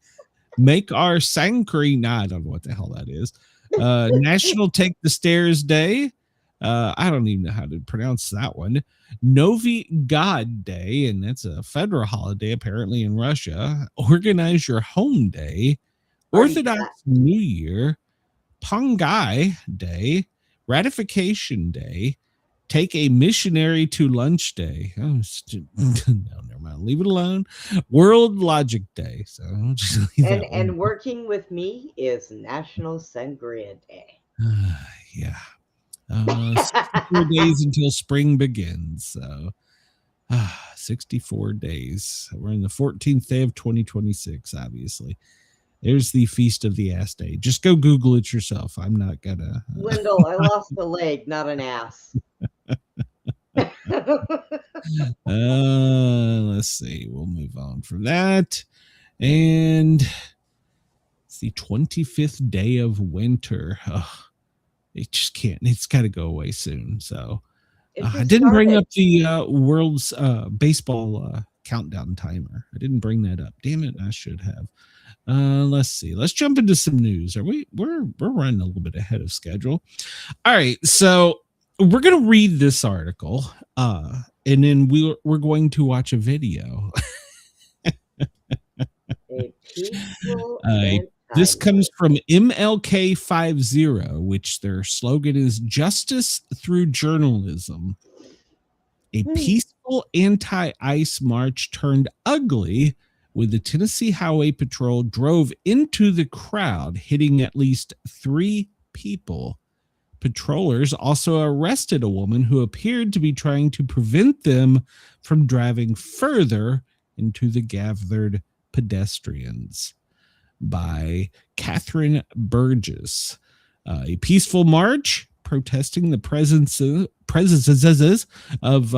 Make our Sankri. Nah, I don't know what the hell that is. National Take the Stairs Day. I don't even know how to pronounce that one. Novi God Day, and that's a federal holiday apparently in Russia. Organize Your Home Day. Orthodox New Year. Pongai Day. Ratification Day. Take a Missionary to Lunch Day. Oh, no, never mind. Leave it alone. World Logic Day. So I'll just leave that one. and working with me is National Sangria Day. Yeah. 64 days until spring begins. So 64 days. We're in the 14th day of 2026, obviously. There's the Feast of the Ass Day. Just go Google it yourself. I'm not gonna. Wendell, I lost a leg, not an ass. Let's see. We'll move on from that. And it's the 25th day of winter. It just can't. It's got to go away soon. So I didn't bring up the world's baseball countdown timer. I didn't bring that up. Damn it! I should have. Let's see. Let's jump into some news. We're running a little bit ahead of schedule. All right, so we're gonna read this article, and then we're going to watch a video. A peaceful this comes from MLK50, which their slogan is "Justice Through Journalism." A peaceful anti-ICE march turned ugly when the Tennessee Highway Patrol drove into the crowd, hitting at least 3 people. Patrollers also arrested a woman who appeared to be trying to prevent them from driving further into the gathered pedestrians. By Catherine Burgess. A peaceful march protesting the presence of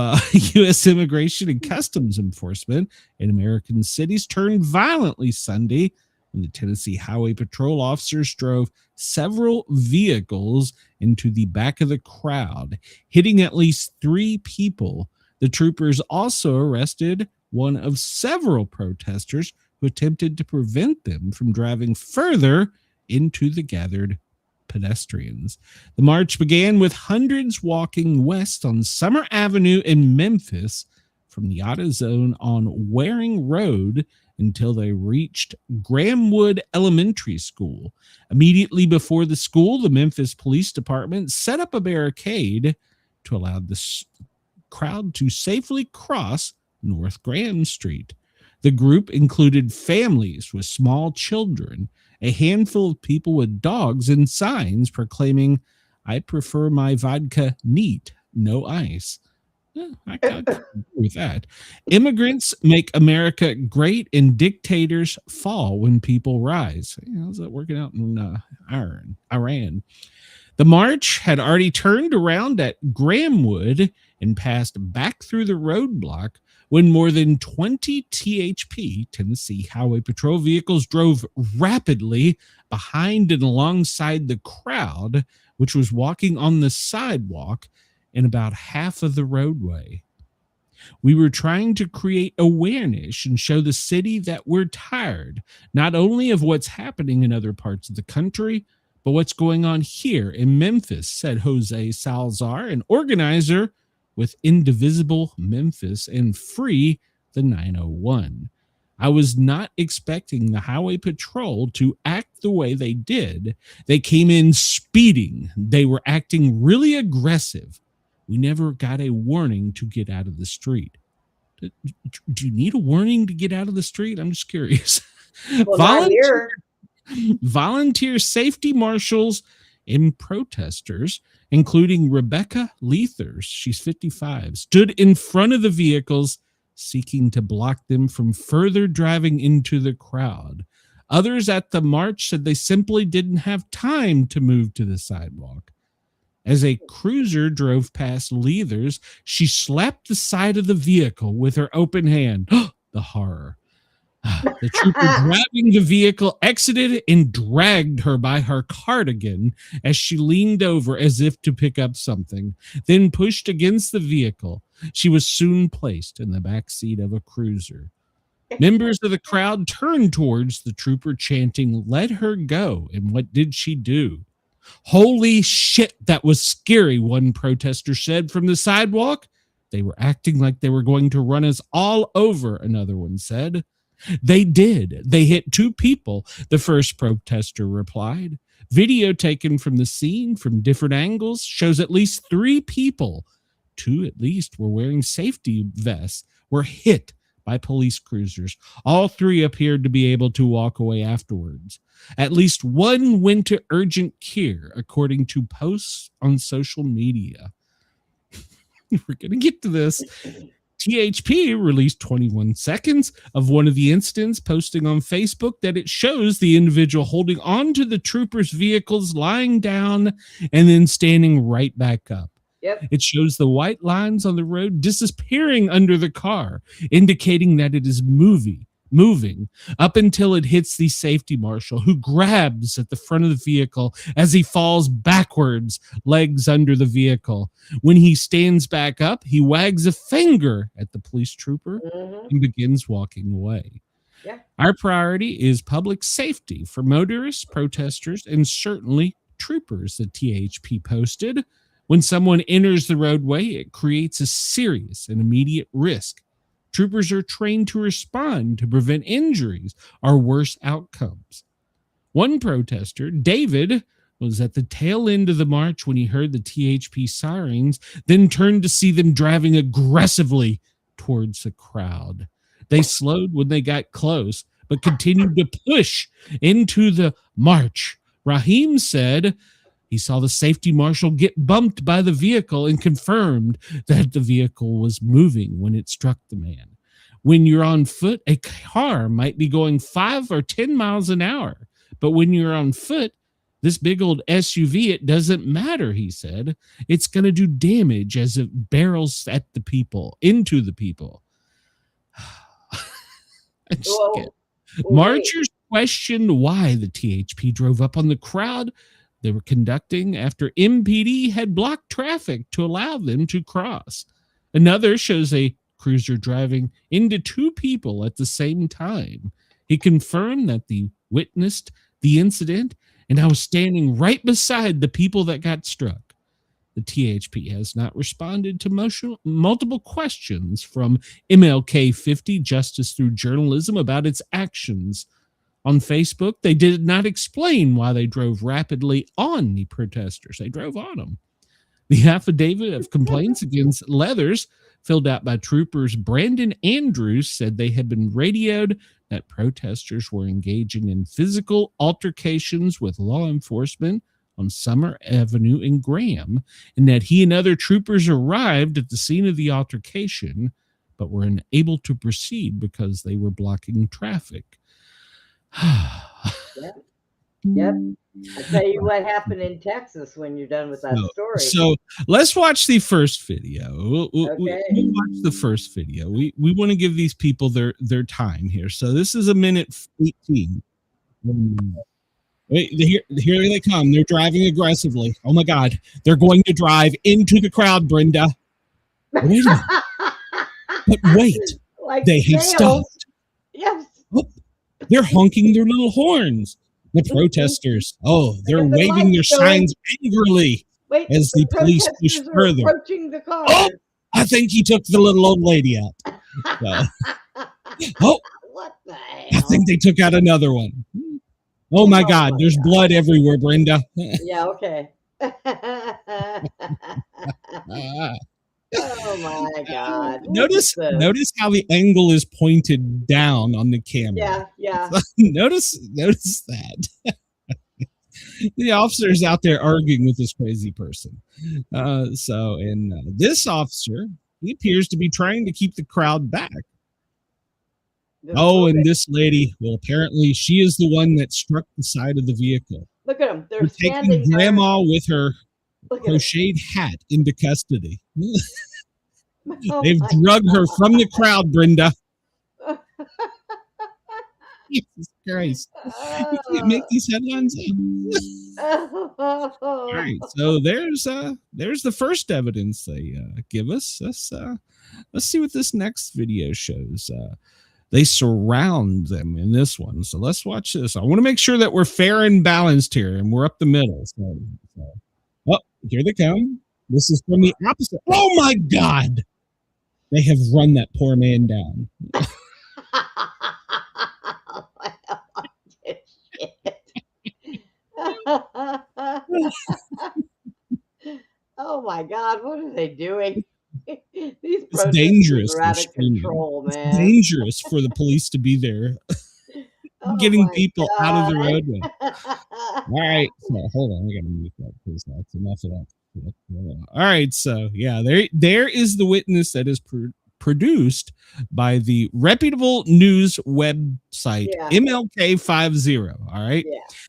U.S. Immigration and Customs Enforcement in American cities turned violently Sunday when the Tennessee Highway Patrol officers drove several vehicles into the back of the crowd, hitting at least 3 people. The troopers also arrested one of several protesters who attempted to prevent them from driving further into the gathered pedestrians. The march began with hundreds walking west on Summer Avenue in Memphis from the AutoZone on Waring Road until they reached Grahamwood Elementary School. Immediately before the school, the Memphis Police Department set up a barricade to allow the crowd to safely cross North Graham Street. The group included families with small children, a handful of people with dogs, and signs proclaiming, "I prefer my vodka neat, no ice." I could agree with that. Immigrants make America great and dictators fall when people rise. How's that working out in Iran? The march had already turned around at Grahamwood and passed back through the roadblock when more than 20 THP, Tennessee Highway Patrol vehicles, drove rapidly behind and alongside the crowd, which was walking on the sidewalk in about half of the roadway. "We were trying to create awareness and show the city that we're tired, not only of what's happening in other parts of the country, but what's going on here in Memphis," said Jose Salazar, an organizer with Indivisible Memphis and Free the 901. I was not expecting the highway patrol to act the way they did. They came in speeding. They were acting really aggressive. We never got a warning to get out of the street. Do you need a warning to get out of the street? I'm just curious. Well, Volunteer safety marshals and protesters, including Rebecca Leathers, she's 55, stood in front of the vehicles seeking to block them from further driving into the crowd. Others at the march said they simply didn't have time to move to the sidewalk. As a cruiser drove past Leathers, she slapped the side of the vehicle with her open hand. The horror. The trooper driving the vehicle exited and dragged her by her cardigan as she leaned over as if to pick up something, then pushed against the vehicle. She was soon placed in the back seat of a cruiser. Members of the crowd turned towards the trooper chanting, "Let her go." And what did she do? "Holy shit, that was scary," one protester said from the sidewalk. "They were acting like they were going to run us all over," another one said. "They did. They hit 2 people," the first protester replied. Video taken from the scene from different angles shows at least 3 people, 2 at least were wearing safety vests, were hit by police cruisers. All 3 appeared to be able to walk away afterwards. At least 1 went to urgent care, according to posts on social media. We're going to get to this. THP released 21 seconds of one of the incidents, posting on Facebook that it shows the individual holding on to the trooper's vehicles, lying down, and then standing right back up. Yep. It shows the white lines on the road disappearing under the car, indicating that it is moving up until it hits the safety marshal, who grabs at the front of the vehicle as he falls backwards, legs under the vehicle. When he stands back up, he wags a finger at the police trooper and begins walking away. Yeah. Our priority is public safety for motorists, protesters, and certainly troopers, the THP posted. When someone enters the roadway, it creates a serious and immediate risk. Troopers are trained to respond to prevent injuries or worse outcomes. One protester, David, was at the tail end of the march when he heard the THP sirens, then turned to see them driving aggressively towards the crowd. They slowed when they got close, but continued to push into the march. Raheem said he saw the safety marshal get bumped by the vehicle and confirmed that the vehicle was moving when it struck the man. When you're on foot, a car might be going 5 or 10 miles an hour. But when you're on foot, this big old SUV, it doesn't matter, he said. It's going to do damage as it barrels at the people, into the people. Marchers questioned why the THP drove up on the crowd they were conducting after MPD had blocked traffic to allow them to cross. Another shows a cruiser driving into 2 people at the same time. He confirmed that he witnessed the incident, and I was standing right beside the people that got struck. The THP has not responded to multiple questions from MLK 50, Justice Through Journalism, about its actions. On Facebook, they did not explain why they drove rapidly on the protesters. They drove on them. The affidavit of complaints against Leathers, filled out by troopers Brandon Andrews, said they had been radioed that protesters were engaging in physical altercations with law enforcement on Summer Avenue in Graham, and that he and other troopers arrived at the scene of the altercation, but were unable to proceed because they were blocking traffic. Yep. I'll tell you what happened in Texas when you're done with that story. So let's watch the first video. We'll watch the first video. We want to give these people their time here. So this is 1:18. Wait, here they come. They're driving aggressively. Oh my God. They're going to drive into the crowd, Brenda. Wait a minute. But wait. Like they have stopped. Yes. Oh, they're honking their little horns. The protesters, they're waving their signs angrily as the police push further. Approaching the car. Oh, I think he took the little old lady out. What the hell? I think they took out another one. Oh my God, there's blood everywhere, Brenda. Yeah, okay. Oh my God. Notice how the angle is pointed down on the camera. Yeah. notice that. The officer's out there arguing with this crazy person. This officer, he appears to be trying to keep the crowd back. And this lady, well, apparently she is the one that struck the side of the vehicle. Look at them. They're taking Grandma with her crocheted hat into custody. They've drug her from the crowd, Brenda. Jesus Christ. You can't make these headlines up. All right, so there's the first evidence they give us. Let's see what this next video shows. They surround them in this one. So let's watch this. I want to make sure that we're fair and balanced here, and we're up the middle. Oh, here they come. This is from the opposite. Oh my God. They have run that poor man down. Oh my God, what are they doing? These it's dangerous. Are out of control, man. It's dangerous for the police to be there. Getting people out of the roadway. All right. So hold on. I got to mute that because that's enough of that. All right. So yeah, there is the witness that is produced by the reputable news website MLK50. All right.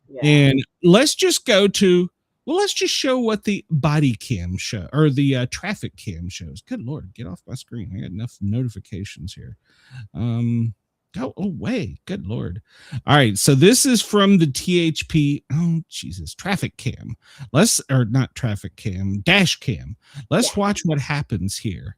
Yeah. And let's just let's just show what the body cam show or the traffic cam shows. Good Lord, get off my screen. I got enough notifications here. Go away. Good Lord. All right. So this is from the THP. Oh, Jesus. Traffic cam. Not traffic cam, dash cam. Let's watch what happens here.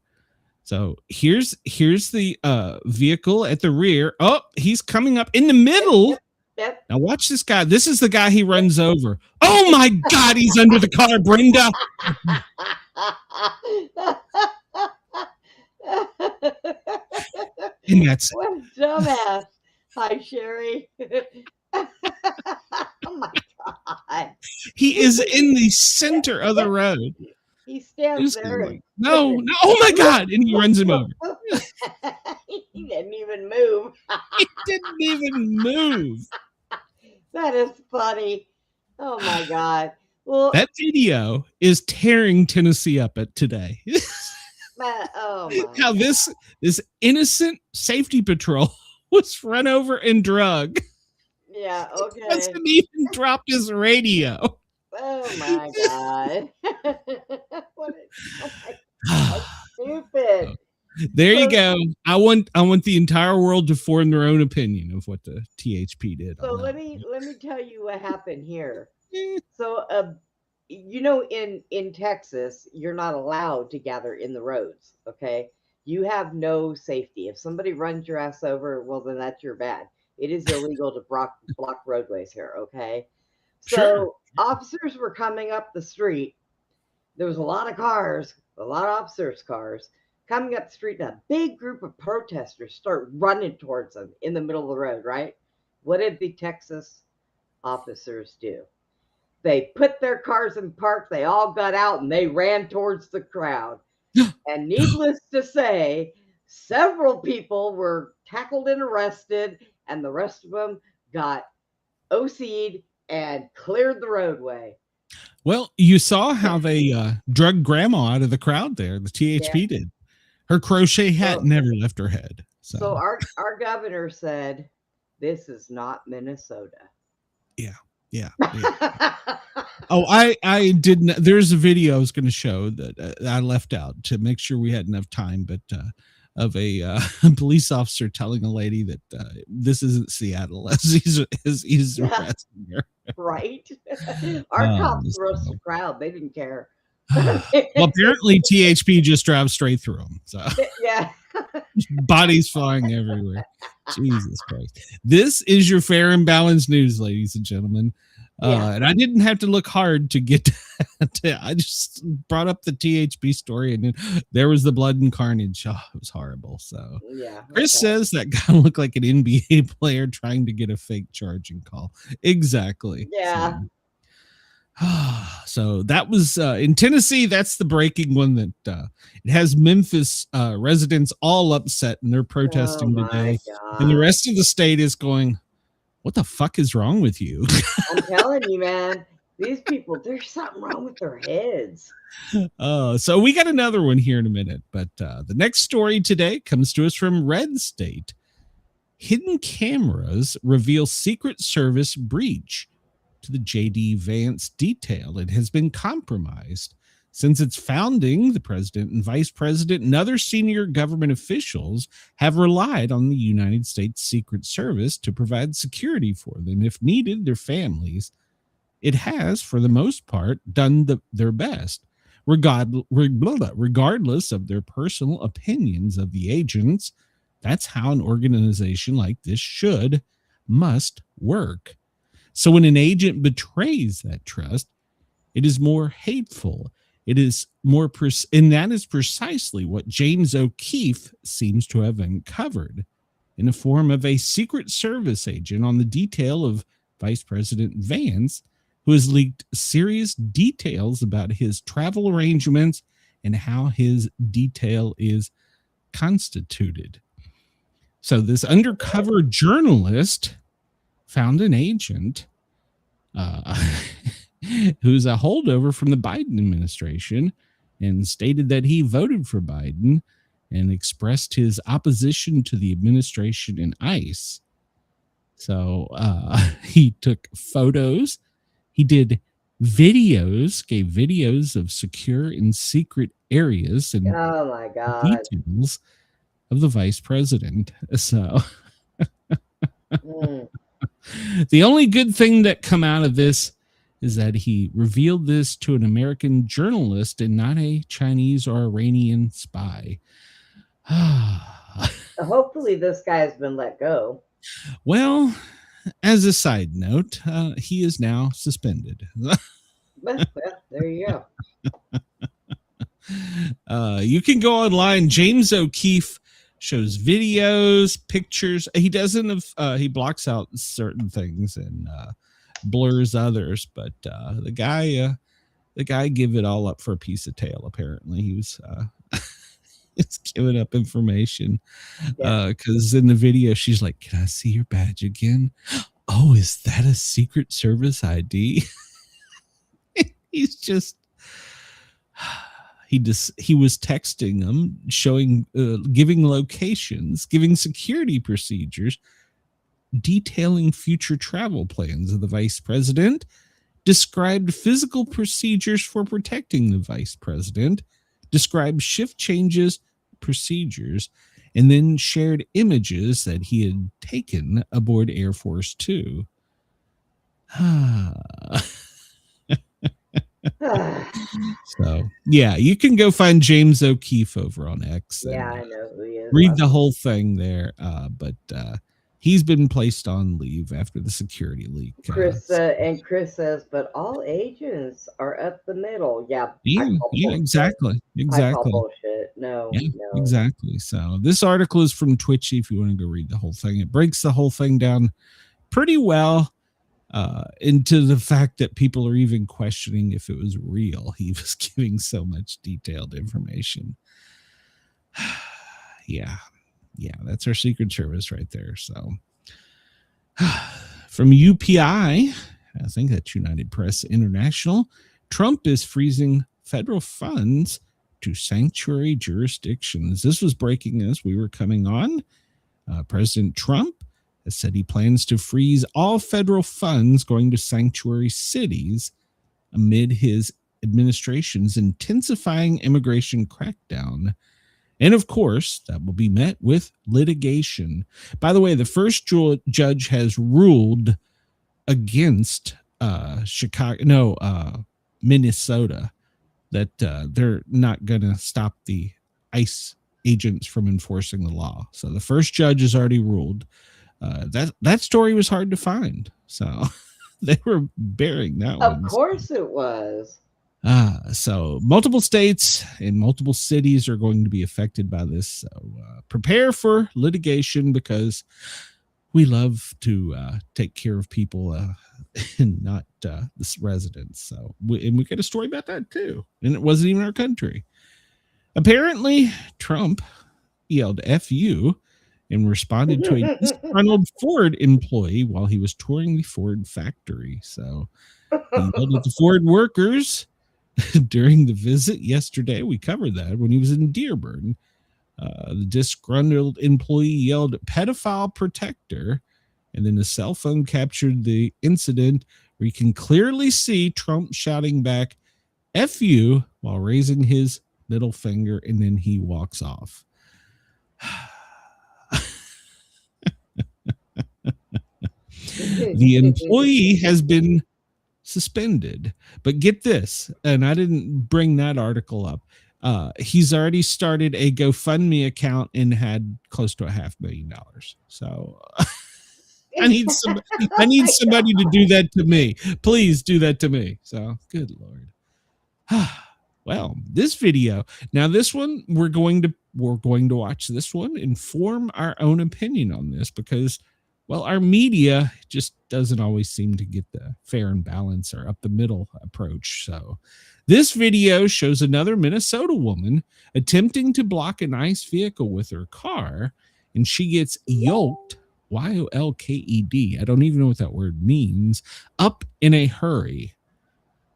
So here's the vehicle at the rear. Oh, he's coming up in the middle. Yep. Now watch this guy. This is the guy he runs over. Oh my God, he's under the car, Brenda. And that's what a dumbass. Hi, Sherry. Oh my God. He is in the center of the road. He stands there. No. Oh my God. And he runs him over. He didn't even move. He didn't even move. That is funny. Oh my God. Well, that video is tearing Tennessee up today. Oh my How this innocent safety patrol was run over and drug. Yeah, okay. He hasn't even dropped his radio. Oh my God. Stupid. There you go. I want the entire world to form their own opinion of what the THP did. So let me tell you what happened here. So in Texas, you're not allowed to gather in the roads. Okay, you have no safety. If somebody runs your ass over, well, then that's your bad. It is illegal to block roadways here. Okay, so officers were coming up the street. There was a lot of officers' cars coming up the street, and a big group of protesters start running towards them in the middle of the road. Right? What did the Texas officers do? They put their cars in park. They all got out and they ran towards the crowd. And needless to say, several people were tackled and arrested, and the rest of them got OC'd and cleared the roadway. Well, you saw how they drug Grandma out of the crowd there. The THP did. Her crochet hat never left her head. So our governor said, this is not Minnesota. Yeah. Oh, I didn't. There's a video I was going to show that I left out to make sure we had enough time, but of a police officer telling a lady that this isn't Seattle as he's arresting her. Right. Our cops roast the crowd. They didn't care. Well, apparently THP just drives straight through them. So yeah. Bodies flying everywhere. Jesus Christ. This is your fair and balanced news, ladies and gentlemen. And I didn't have to look hard to get to, I just brought up the THB story, and then there was the blood and carnage. Oh, it was horrible. So Chris says that guy looked like an NBA player trying to get a fake charging call. Exactly. Yeah. So that was in Tennessee. That's the breaking one that it has Memphis residents all upset, and they're protesting today. And the rest of the state is going, what the fuck is wrong with you? I'm telling you, man, these people, there's something wrong with their heads. So we got another one here in a minute, but the next story today comes to us from Red State. Hidden cameras reveal Secret Service breach to the J.D. Vance detail. It has been compromised. Since its founding, the president and vice president and other senior government officials have relied on the United States Secret Service to provide security for them, if needed, their families. It has, for the most part, done their best, regardless of their personal opinions of the agents. That's how an organization like this must work. So when an agent betrays that trust, it is more hateful. It is more, and that is precisely what James O'Keefe seems to have uncovered in the form of a Secret Service agent on the detail of Vice President Vance, who has leaked serious details about his travel arrangements and how his detail is constituted. So this undercover journalist found an agent who's a holdover from the Biden administration and stated that he voted for Biden and expressed his opposition to the administration and ICE. So he took photos. He did videos, gave videos of secure and secret areas and details of the vice president. So the only good thing that come out of this is that he revealed this to an American journalist and not a Chinese or Iranian spy. Hopefully this guy has been let go. Well, as a side note, he is now suspended. Well, there you go. You can go online. James O'Keefe shows videos, pictures. He doesn't he blocks out certain things and blurs others, but the guy give it all up for a piece of tail. Apparently he was it's giving up information because in the video she's like, can I see your badge again? Oh, is that a Secret Service ID? He's just he was texting them, showing giving locations, giving security procedures, detailing future travel plans of the vice president, described physical procedures for protecting the vice president, described shift changes, procedures, and then shared images that he had taken aboard Air Force Two. So, yeah, you can go find James O'Keefe over on X. Yeah, I know who he is. Read the whole thing there, but he's been placed on leave after the security leak. Chris says, but all agents are up the middle. Yeah, exactly. I call bullshit. No. Exactly. So this article is from Twitchy. If you want to go read the whole thing, it breaks the whole thing down pretty well into the fact that people are even questioning if it was real. He was giving so much detailed information. Yeah, that's our Secret Service right there. So from UPI, I think that's United Press International, Trump is freezing federal funds to sanctuary jurisdictions. This was breaking as we were coming on. President Trump has said he plans to freeze all federal funds going to sanctuary cities amid his administration's intensifying immigration crackdown. And of course, that will be met with litigation. By the way, the first judge has ruled against Minnesota, that they're not going to stop the ICE agents from enforcing the law. So the first judge has already ruled. That story was hard to find. So They were bearing that Of one. course it was. So multiple states and multiple cities are going to be affected by this. So prepare for litigation, because we love to take care of people and not the residents. So we get a story about that too. And it wasn't even our country. Apparently, Trump yelled "F you" and responded to a disgruntled Ford employee while he was touring the Ford factory. So he yelled at the Ford workers during the visit yesterday. We covered that when he was in Dearborn. The disgruntled employee yelled "pedophile protector," and then the cell phone captured the incident where you can clearly see Trump shouting back "F you" while raising his middle finger, and then he walks off. The employee has been suspended, but get this, and I didn't bring that article up. He's already started a GoFundMe account and had close to $500,000. So I need somebody to do that to me. Please do that to me. So good Lord. Well, this video, now this one, we're going to watch this one and form our own opinion on this, because, well, our media just doesn't always seem to get the fair and balance or up the middle approach. So this video shows another Minnesota woman attempting to block a nice vehicle with her car, and she gets yolked, Y-O-L-K-E-D, I don't even know what that word means, up in a hurry.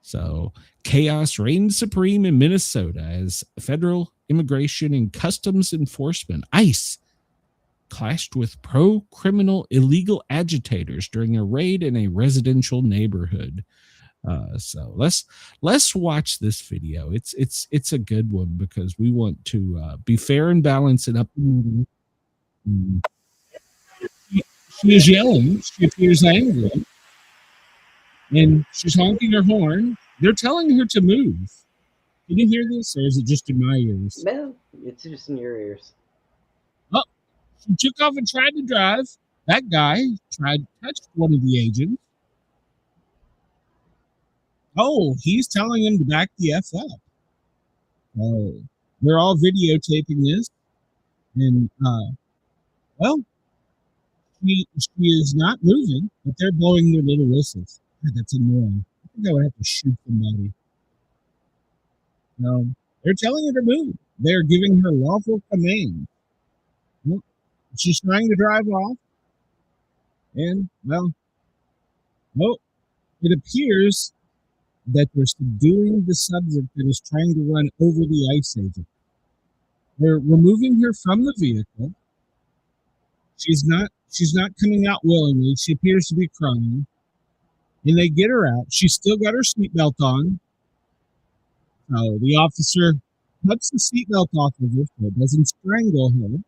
So chaos reigns supreme in Minnesota as Federal Immigration and Customs Enforcement, ICE, clashed with pro-criminal illegal agitators during a raid in a residential neighborhood. So let's watch this video. It's a good one, because we want to be fair and balanced and up. She is yelling. She appears angry, and she's honking her horn. They're telling her to move. Can you hear this, or is it just in my ears? No, it's just in your ears. Oh, she took off and tried to drive. That guy tried to touch one of the agents. Oh, he's telling him to back the F up. Oh, they're all videotaping this. And, well, she is not moving, but they're blowing their little whistles. God, that's annoying. I think I would have to shoot somebody. No, they're telling her to move. They're giving her lawful command. Well, she's trying to drive off. And, well, it appears that they're subduing the subject that is trying to run over the ICE agent. They're removing her from the vehicle. She's not coming out willingly. She appears to be crying. And they get her out. She's still got her seatbelt on. So the officer cuts the seatbelt off of her so it doesn't strangle her.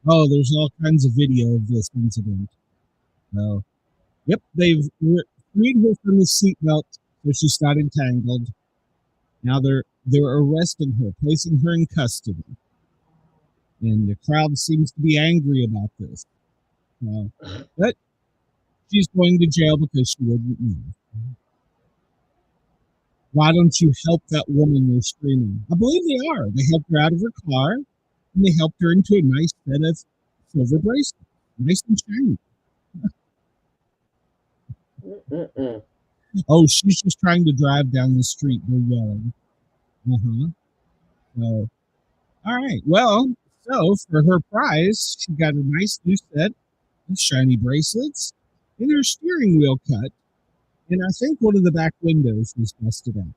Oh, there's all kinds of video of this incident. So, yep, they've freed her from the seatbelt so she's not entangled. Now they're arresting her, placing her in custody. And the crowd seems to be angry about this. But she's going to jail because she wouldn't move. Why don't you help that woman you're screaming? I believe they are. They helped her out of her car, and they helped her into a nice set of silver bracelets. Nice and shiny. Oh, she's just trying to drive down the street. They're yelling. So, all right. Well, so for her prize, she got a nice new set of shiny bracelets and her steering wheel cut. And I think one of the back windows was busted out.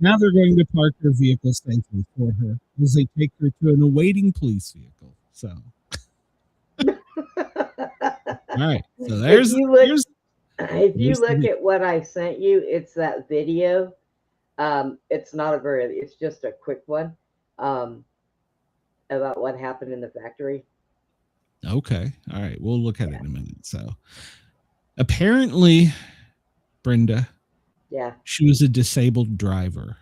Now they're going to park her vehicle safely for her as they take her to an awaiting police vehicle. So, all right. So there's. If you look at what I sent you, it's that video. It's just a quick one about what happened in the factory. Okay. All right. We'll look at it in a minute. So apparently, Brenda, she was a disabled driver.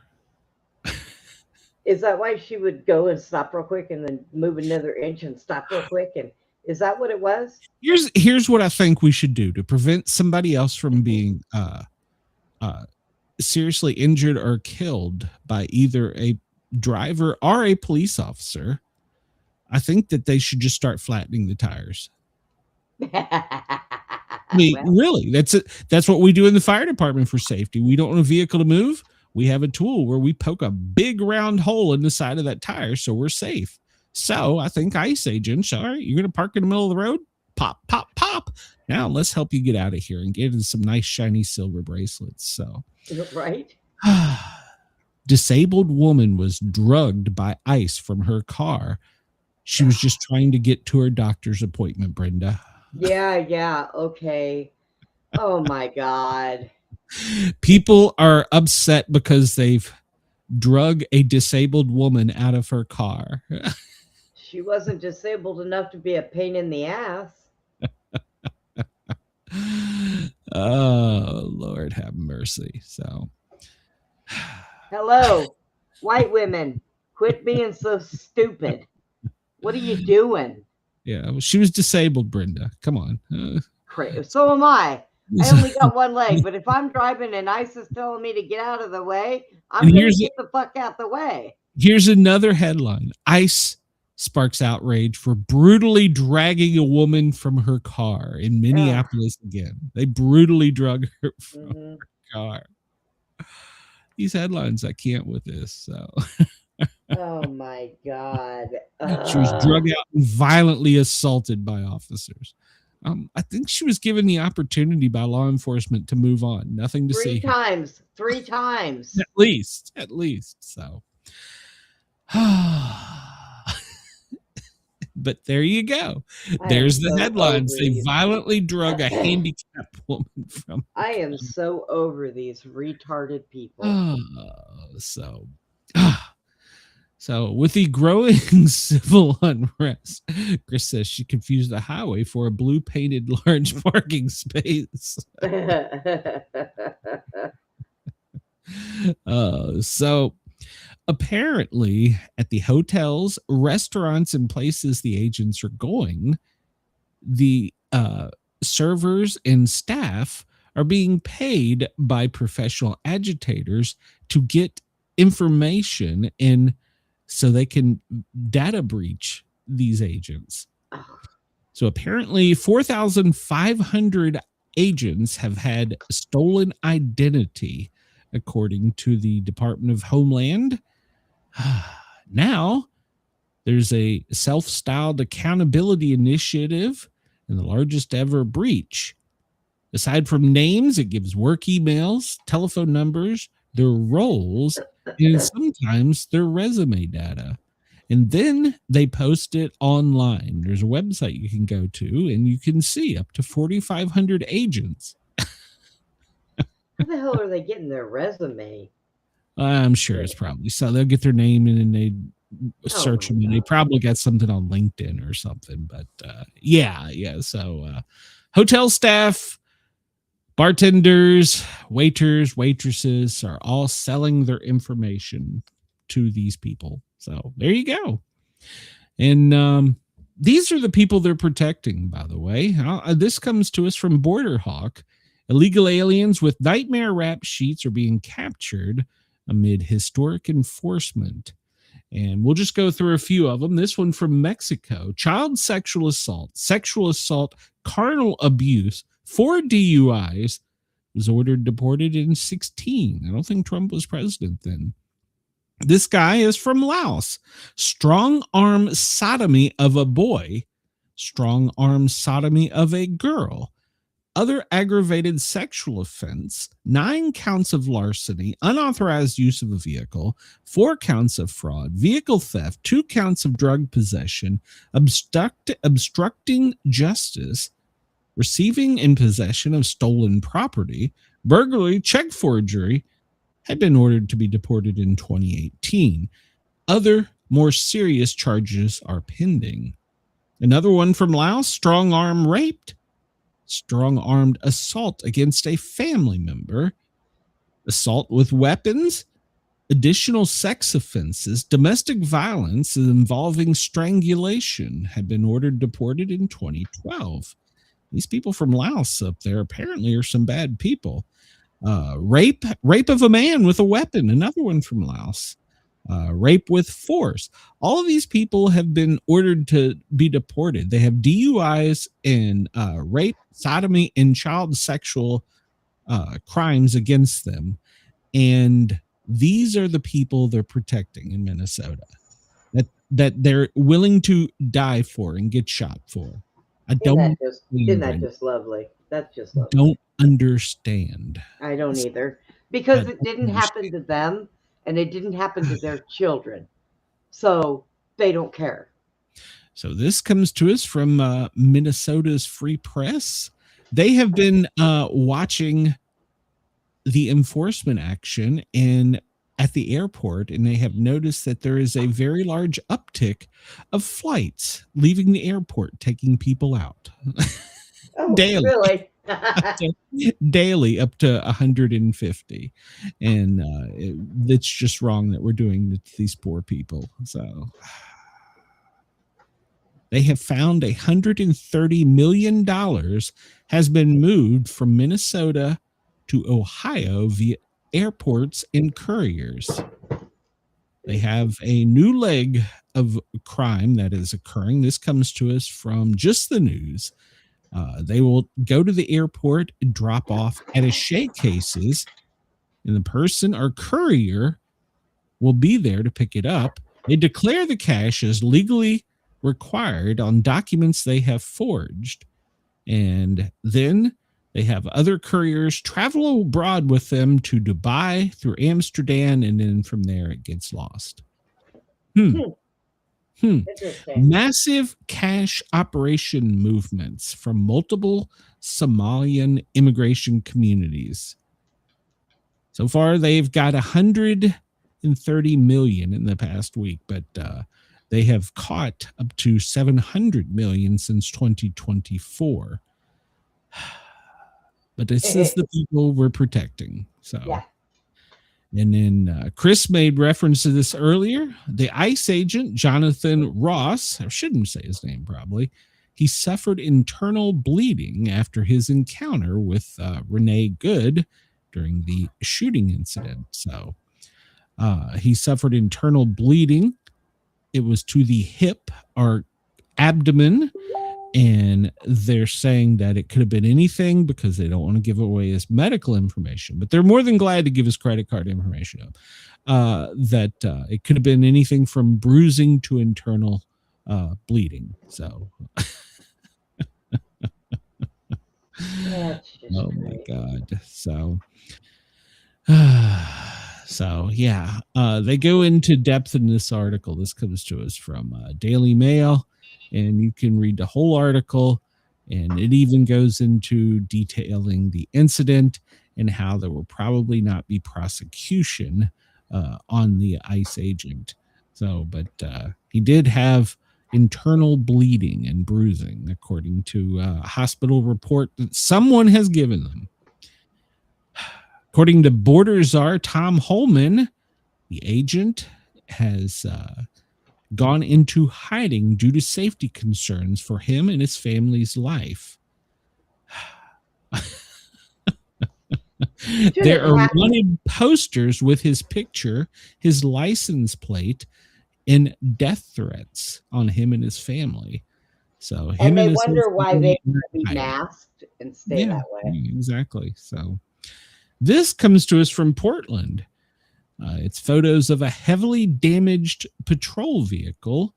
Is that why she would go and stop real quick and then move another inch and stop real quick? And Is that what it was? Here's what I think we should do to prevent somebody else from being seriously injured or killed by either a driver or a police officer. I think that they should just start flattening the tires. I mean, really, that's it. That's what we do in the fire department for safety. We don't want a vehicle to move. We have a tool where we poke a big round hole in the side of that tire so we're safe. So I think ICE agents, all right, you're going to park in the middle of the road, pop, pop, pop. Now let's help you get out of here and get into some nice shiny silver bracelets. So, right. Disabled woman was drugged by ICE from her car. She was just trying to get to her doctor's appointment, Brenda. Yeah. Okay. Oh my God. People are upset because they've drug a disabled woman out of her car. She wasn't disabled enough to be a pain in the ass. Oh, Lord have mercy. So, hello, white women, quit being so stupid. What are you doing? Yeah, well, she was disabled, Brenda. Come on. So am I. I only got one leg, but if I'm driving and ICE is telling me to get out of the way, I'm going to get the fuck out the way. Here's another headline. ICE sparks outrage for brutally dragging a woman from her car in Minneapolis again. They brutally drug her from her car. These headlines, I can't with this. So. Oh my God. She was drugged out and violently assaulted by officers. I think she was given the opportunity by law enforcement to move on. Nothing to see. Three times. At least. So. But there you go. There's the headlines. They violently drug a handicapped woman from. I am so over these retarded people. So with the growing civil unrest, Chris says she confused the highway for a blue painted large parking space. So apparently at the hotels, restaurants, and places the agents are going, the servers and staff are being paid by professional agitators to get information in so they can data breach these agents. So apparently 4,500 agents have had stolen identity, according to the Department of Homeland. Now there's a self-styled accountability initiative and the largest ever breach. Aside from names, it gives work emails, telephone numbers, their roles, and sometimes their resume data. And then they post it online. There's a website you can go to and you can see up to 4,500 agents. How the hell are they getting their resume? I'm sure it's probably so they'll get their name and then they search them and they probably got something on LinkedIn or something. But yeah. So hotel staff, bartenders, waiters, waitresses are all selling their information to these people. So there you go. And these are the people they're protecting, by the way. This comes to us from Border Hawk. Illegal aliens with nightmare rap sheets are being captured amid historic enforcement. And we'll just go through a few of them. This one from Mexico. Child sexual assault, carnal abuse, 4 DUIs, was ordered deported in 2016. I don't think Trump was president then. This guy is from Laos. Strong arm sodomy of a boy, strong arm sodomy of a girl. Other aggravated sexual offense, 9 counts of larceny, unauthorized use of a vehicle, 4 counts of fraud, vehicle theft, 2 counts of drug possession, obstructing justice, receiving in possession of stolen property, burglary, check forgery, had been ordered to be deported in 2018. Other more serious charges are pending. Another one from Laos, strong arm raped, strong-armed assault against a family member, assault with weapons, Additional sex offenses, domestic violence involving strangulation have been ordered deported in 2012. These people from Laos up there apparently are some bad people. Rape of a man with a weapon, another one from Laos. Rape with force. All of these people have been ordered to be deported. They have DUIs and rape, sodomy, and child sexual crimes against them. And these are the people they're protecting in Minnesota that they're willing to die for and get shot for. Isn't that just lovely? That's just lovely. Don't understand. I don't either. Because it didn't happen to them and it didn't happen to their children. So they don't care. So this comes to us from Minnesota's Free Press. They have been watching the enforcement action at the airport, and they have noticed that there is a very large uptick of flights leaving the airport, taking people out. Oh, daily. Really? Daily up to 150. And it's just wrong that we're doing it to these poor people. So they have found $130 million has been moved from Minnesota to Ohio via airports and couriers. They have a new leg of crime that is occurring. This comes to us from Just the News. They will go to the airport and drop off attaché cases, and the person or courier will be there to pick it up. They declare the cash as legally required on documents they have forged, and then they have other couriers travel abroad with them to Dubai through Amsterdam, and then from there it gets lost. Massive cash operation movements from multiple Somalian immigration communities. So far, they've got 130 million in the past week, but they have caught up to 700 million since 2024. But this is the people we're protecting. So, yeah. And then Chris made reference to this earlier. The ICE agent, Jonathan Ross, I shouldn't say his name probably, he suffered internal bleeding after his encounter with Renee Good during the shooting incident. So he suffered internal bleeding. It was to the hip or abdomen. And they're saying that it could have been anything because they don't want to give away his medical information, but they're more than glad to give his credit card information up. That it could have been anything from bruising to internal bleeding. So, oh my God. So, yeah, they go into depth in this article. This comes to us from Daily Mail. And you can read the whole article, and it even goes into detailing the incident and how there will probably not be prosecution on the ICE agent. So, but he did have internal bleeding and bruising, according to a hospital report that someone has given them. According to border czar Tom Holman, the agent has gone into hiding due to safety concerns for him and his family's life. There are wanted posters with his picture, his license plate, and death threats on him and his family. So, and they wonder why they be masked and stay that way. Exactly. So, this comes to us from Portland. It's photos of a heavily damaged patrol vehicle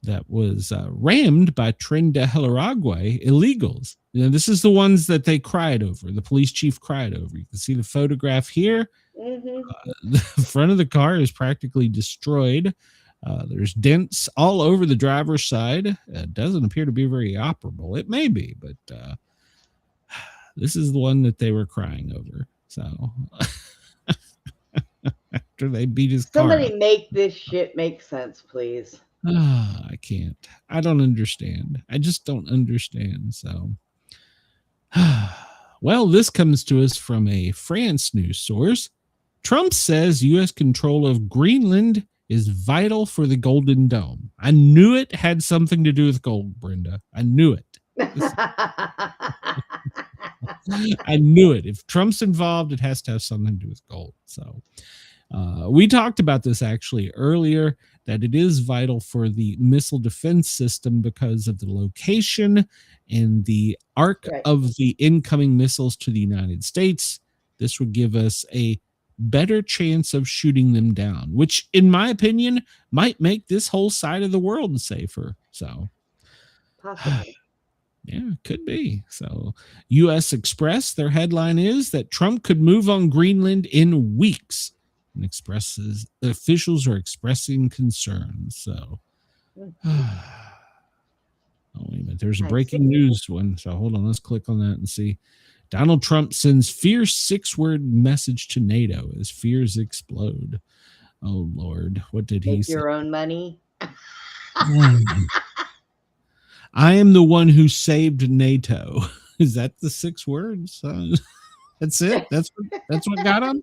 that was rammed by Tren de Aragua illegals. You know, this is the ones that they cried over. The police chief cried over. You can see the photograph here. The front of the car is practically destroyed. There's dents all over the driver's side. It doesn't appear to be very operable. It may be, but this is the one that they were crying over. So... after they beat his car. Somebody make this shit make sense, please. I can't. I don't understand. I just don't understand. So, well, this comes to us from a France news source. Trump says U.S. control of Greenland is vital for the Golden Dome. I knew it had something to do with gold, Brenda. I knew it. I knew it. If Trump's involved, it has to have something to do with gold. So we talked about this actually earlier, that it is vital for the missile defense system because of the location and the arc of the incoming missiles to the United States. This would give us a better chance of shooting them down, which in my opinion might make this whole side of the world safer. So Possibly. Yeah, could be. So US Express, their headline is that Trump could move on Greenland in weeks, and officials are expressing concerns. So oh, wait a minute, there's a breaking news one. So hold on, let's click on that and see. Donald Trump sends fierce 6-word message to NATO as fears explode. Oh, Lord. What did he say? Make your own money. I am the one who saved NATO. Is that the 6 words? That's it? That's what got him?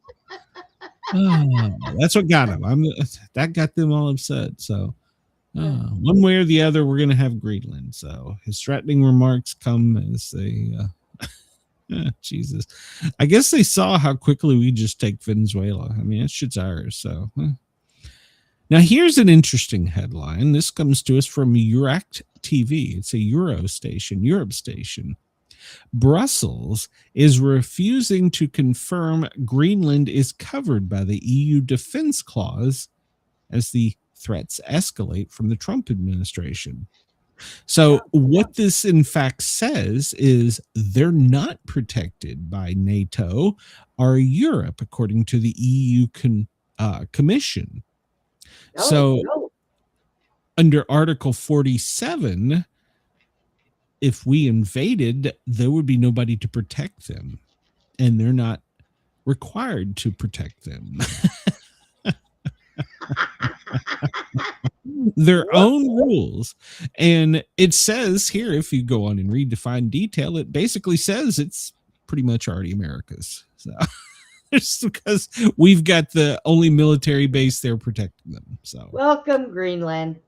Oh, that's what got him. That got them all upset. So one way or the other, we're going to have Greenland. So his threatening remarks come as they... Jesus. I guess they saw how quickly we just take Venezuela. I mean, that shit's ours. So now here's an interesting headline. This comes to us from Europe TV. It's a Europe station. Brussels is refusing to confirm Greenland is covered by the EU defense clause as the threats escalate from the Trump administration. So what this in fact says is they're not protected by NATO or Europe, according to the EU Commission. Under Article 47, if we invaded, there would be nobody to protect them, and they're not required to protect them. Their own rules. And it says here, if you go on and read the fine detail, it basically says it's pretty much already America's. So it's because we've got the only military base there protecting them. So welcome, Greenland.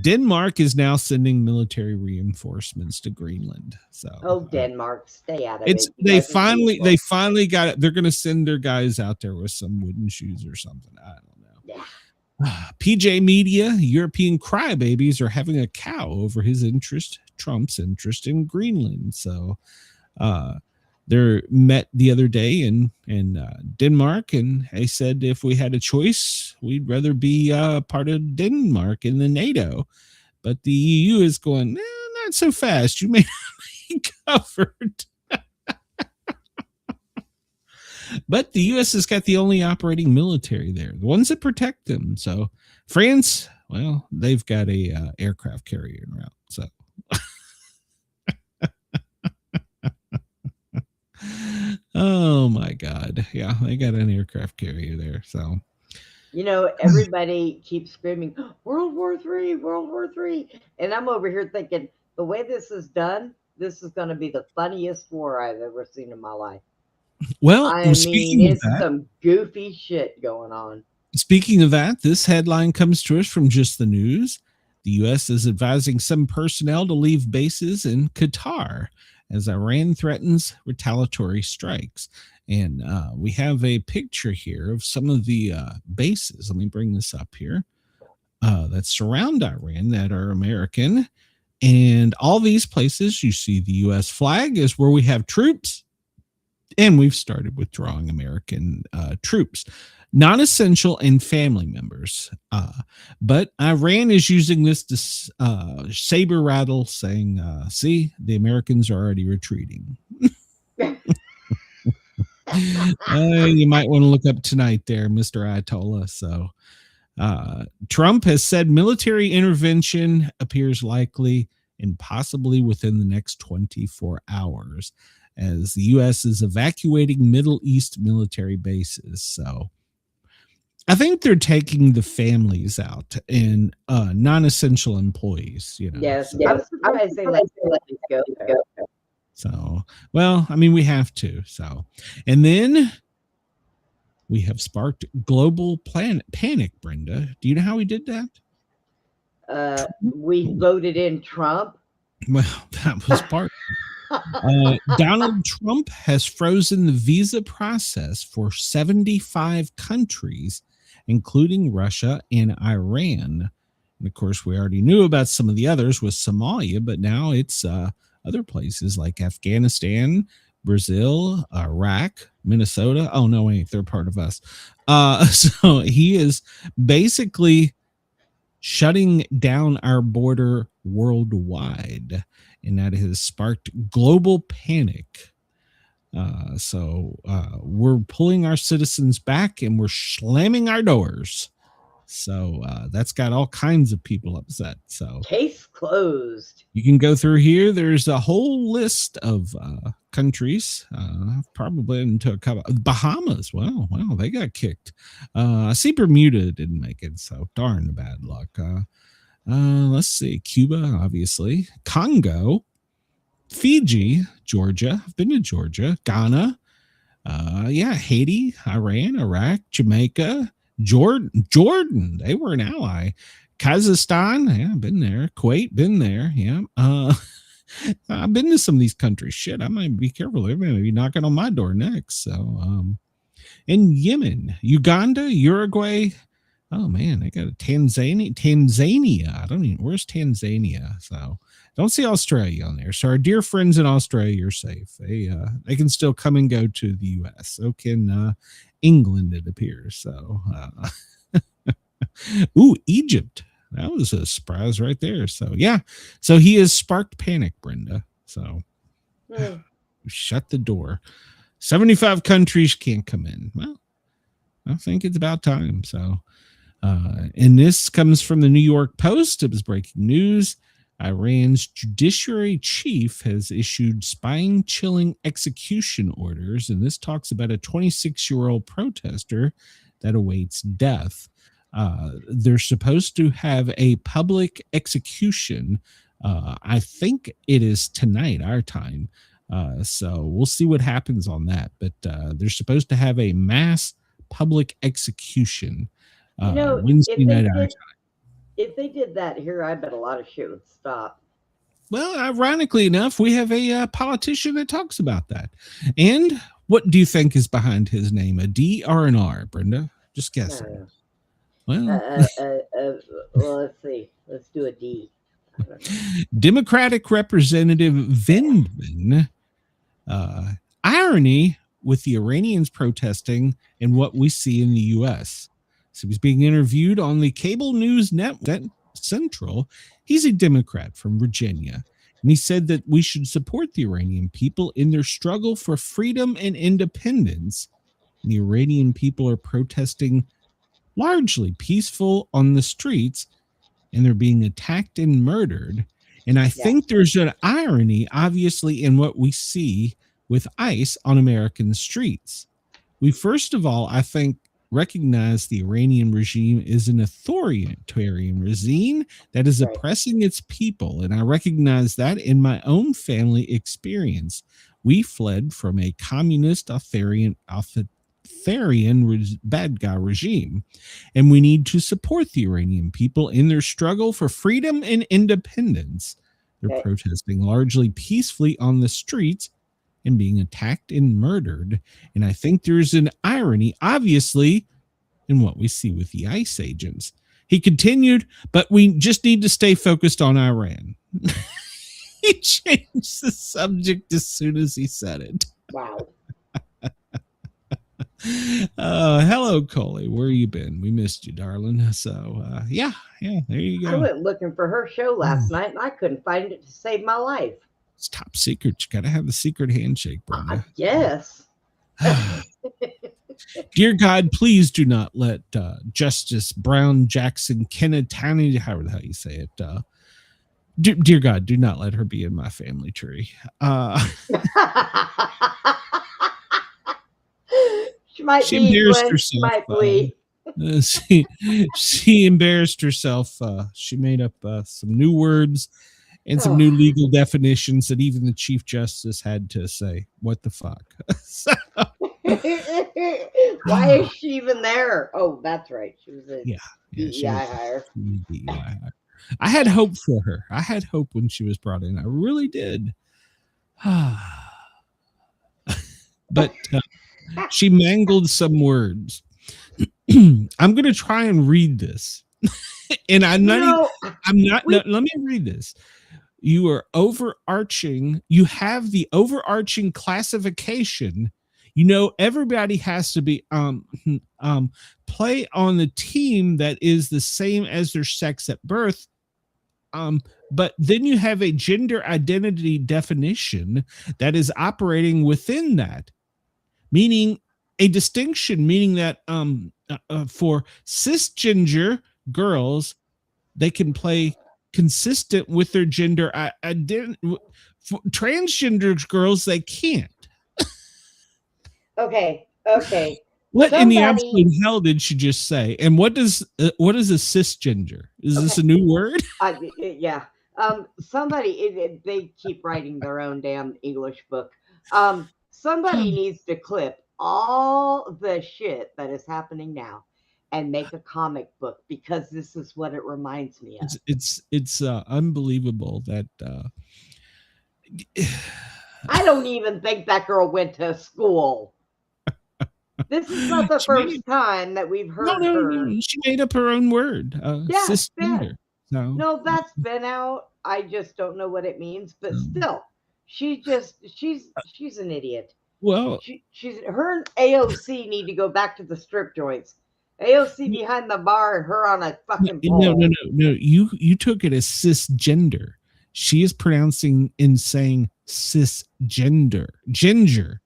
Denmark is now sending military reinforcements to Greenland. So Denmark, stay out of it. They finally got it. They're going to send their guys out there with some wooden shoes or something. I don't know. Yeah. PJ Media, European crybabies are having a cow over Trump's interest in Greenland. So they're met the other day in Denmark, and they said if we had a choice, we'd rather be part of Denmark in the NATO. But the EU is going, not so fast. You may not be covered. But the U.S. has got the only operating military there, the ones that protect them. So France, well, they've got a aircraft carrier en route. So oh my God. Yeah, they got an aircraft carrier there. So everybody keeps screaming, World War III, World War III. And I'm over here thinking, the way this is done, this is going to be the funniest war I've ever seen in my life. Well, it's some goofy shit going on. Speaking of that, this headline comes to us from Just the News. The U.S. is advising some personnel to leave bases in Qatar as Iran threatens retaliatory strikes. And we have a picture here of some of the bases. Let me bring this up here that surround Iran that are American. And all these places, you see the U.S. flag is where we have troops. And we've started withdrawing American troops, non-essential and family members. But Iran is using this to saber rattle, saying, see, the Americans are already retreating. You might want to look up tonight there, Mr. Ayatollah. So Trump has said military intervention appears likely and possibly within the next 24 hours. As the U.S. is evacuating Middle East military bases. So I think they're taking the families out and non-essential employees. Yes. I'm surprised they let go. So, well, I mean, we have to. So, and then We have sparked global panic, Brenda. Do you know how we did that? We voted in Trump. Well, that was part. Donald Trump has frozen the visa process for 75 countries, including Russia and Iran. And of course, we already knew about some of the others with Somalia, but now it's other places like Afghanistan, Brazil, Iraq, Minnesota. Oh, no, wait, they're part of us. So he is basically shutting down our border worldwide, and that has sparked global panic. So we're pulling our citizens back and we're slamming our doors. So that's got all kinds of people upset. So Case closed. you can go through here. There's a whole list of countries, probably into a couple. Bahamas. Wow, they got kicked. I see Bermuda didn't make it, so darn bad luck. Let's see. Cuba, obviously. Congo, Fiji, Georgia. I've been to Georgia. Ghana. Haiti, Iran, Iraq, Jamaica, Jordan. They were an ally. Kazakhstan. Yeah, been there. Kuwait, been there. Yeah. I've been to some of these countries. Shit, I might be careful. They're going to be knocking on my door next. So, in Yemen, Uganda, Uruguay. Oh man, they got a Tanzania. I don't even. Where's Tanzania? So don't see Australia on there. So our dear friends in Australia, you're safe. They can still come and go to the U.S. So can England, it appears. So, Egypt. That was a surprise right there. So yeah, so he has sparked panic, Brenda. So shut the door. 75 countries can't come in. Well, I think it's about time. So, and this comes from the New York Post. It was breaking news. Iran's judiciary chief has issued spine-chilling execution orders, and this talks about a 26-year-old protester that awaits death. They're supposed to have a public execution. I think it is tonight, our time. So we'll see what happens on that. But they're supposed to have a mass public execution Wednesday night, our time. If they did that here, I bet a lot of shit would stop. Well, ironically enough, we have a politician that talks about that. And what do you think is behind his name? A D or an R, Brenda? Just guessing. Well, let's see. Let's do a D. Democratic Representative Vindman. Irony with the Iranians protesting and what we see in the U.S. So he's being interviewed on the cable news network Central. He's a Democrat from Virginia. And he said that we should support the Iranian people in their struggle for freedom and independence. And the Iranian people are protesting largely peaceful on the streets, and they're being attacked and murdered. And I think there's an irony, obviously, in what we see with ICE on American streets. We, first of all, I think, recognize the Iranian regime is an authoritarian regime that is oppressing its people. And I recognize that in my own family experience. We fled from a communist authoritarian bad guy regime, and we need to support the Iranian people in their struggle for freedom and independence. They're protesting largely peacefully on the streets and being attacked and murdered. And I think there's an irony, obviously, in what we see with the ICE agents. He continued, but we just need to stay focused on Iran. He changed the subject as soon as he said it. Wow. Hello, Coley. Where you been? We missed you, darling. So, yeah, there you go. I went looking for her show last night, and I couldn't find it to save my life. It's top secret. You got to have the secret handshake, Brenda. Yes. Dear God, please do not let Justice Brown Jackson Kennedy, however the hell you say it, dear God, do not let her be in my family tree. She embarrassed herself. She embarrassed herself. She made up some new words and some new legal definitions that even the Chief Justice had to say, what the fuck? So, Why is she even there? Oh, that's right. She was a Yeah, DEI hire. DEI hire. I had hope for her. I had hope when she was brought in. I really did. But she mangled some words. I'm going to try and read this. And I'm not, let me read this. You are overarching. You have the overarching classification. You know, everybody has to be play on the team that is the same as their sex at birth. But then you have a gender identity definition that is operating within that, meaning a distinction, meaning that for cisgender girls, they can play consistent with their gender identity. For transgender girls, they can't. Okay. What in the absolute hell did she just say? And what is a cisgender? Is this a new word? Yeah. Somebody, they keep writing their own damn English book. Somebody needs to clip all the shit that is happening now and make a comic book, because this is what it reminds me of. It's unbelievable that I don't even think that girl went to school. This is not the first time that we've heard her. No, she made up her own word. Cisgender. No, that's been out. I just don't know what it means, but still, she's an idiot. Well, she's her and AOC need to go back to the strip joints. AOC behind the bar and her on a fucking pole. No. You took it as cisgender. She is pronouncing and saying cisgender. Cisgender.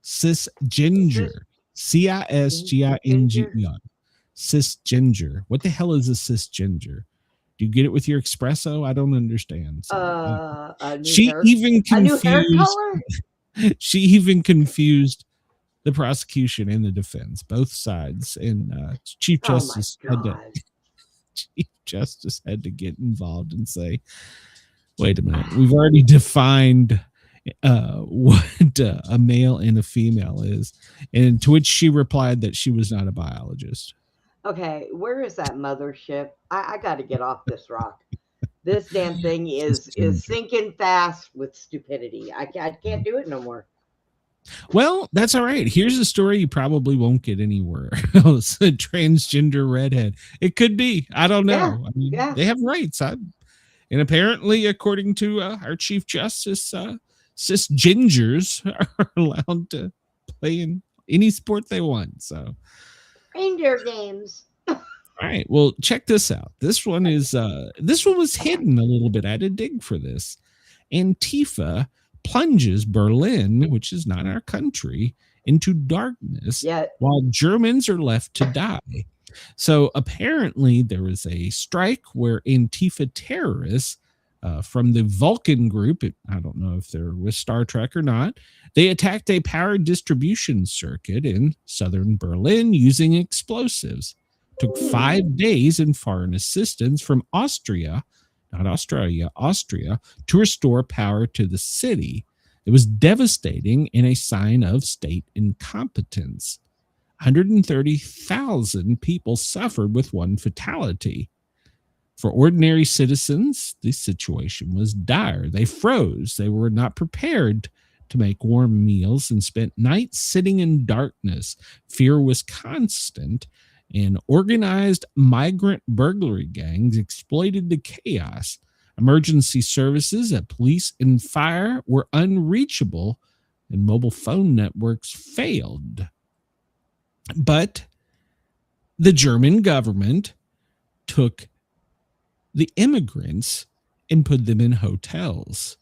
CISGINGER. Cisgender. What the hell is a cisgender? Do you get it with your espresso? I don't understand. So, she even confused the prosecution and the defense, both sides, and Chief Justice had to get involved and say, "Wait a minute, we've already defined what a male and a female is," and to which she replied that she was not a biologist. Okay, where is that mothership? I got to get off this rock. This damn thing is sinking fast with stupidity. I can't do it no more. Well, that's all right. Here's a story you probably won't get anywhere else. A transgender redhead. It could be. I don't know. I mean, they have rights. And apparently, according to our Chief Justice, cisgingers are allowed to play in any sport they want. So, reindeer games. All right. Well, check this out. This one was hidden a little bit. I had to dig for this. Antifa plunges Berlin, which is not our country, into darkness while Germans are left to die. So apparently there was a strike where Antifa terrorists from the Vulcan group, I don't know if they're with Star Trek or not, they attacked a power distribution circuit in southern Berlin using explosives. Took 5 days and foreign assistance from Austria, not Australia, Austria, to restore power to the city. It was devastating and a sign of state incompetence. 130,000 people suffered with one fatality. For ordinary citizens, the situation was dire. They froze. They were not prepared to make warm meals and spent nights sitting in darkness. Fear was constant, and organized migrant burglary gangs exploited the chaos. Emergency services at police and fire were unreachable, and mobile phone networks failed. But the German government took the immigrants and put them in hotels.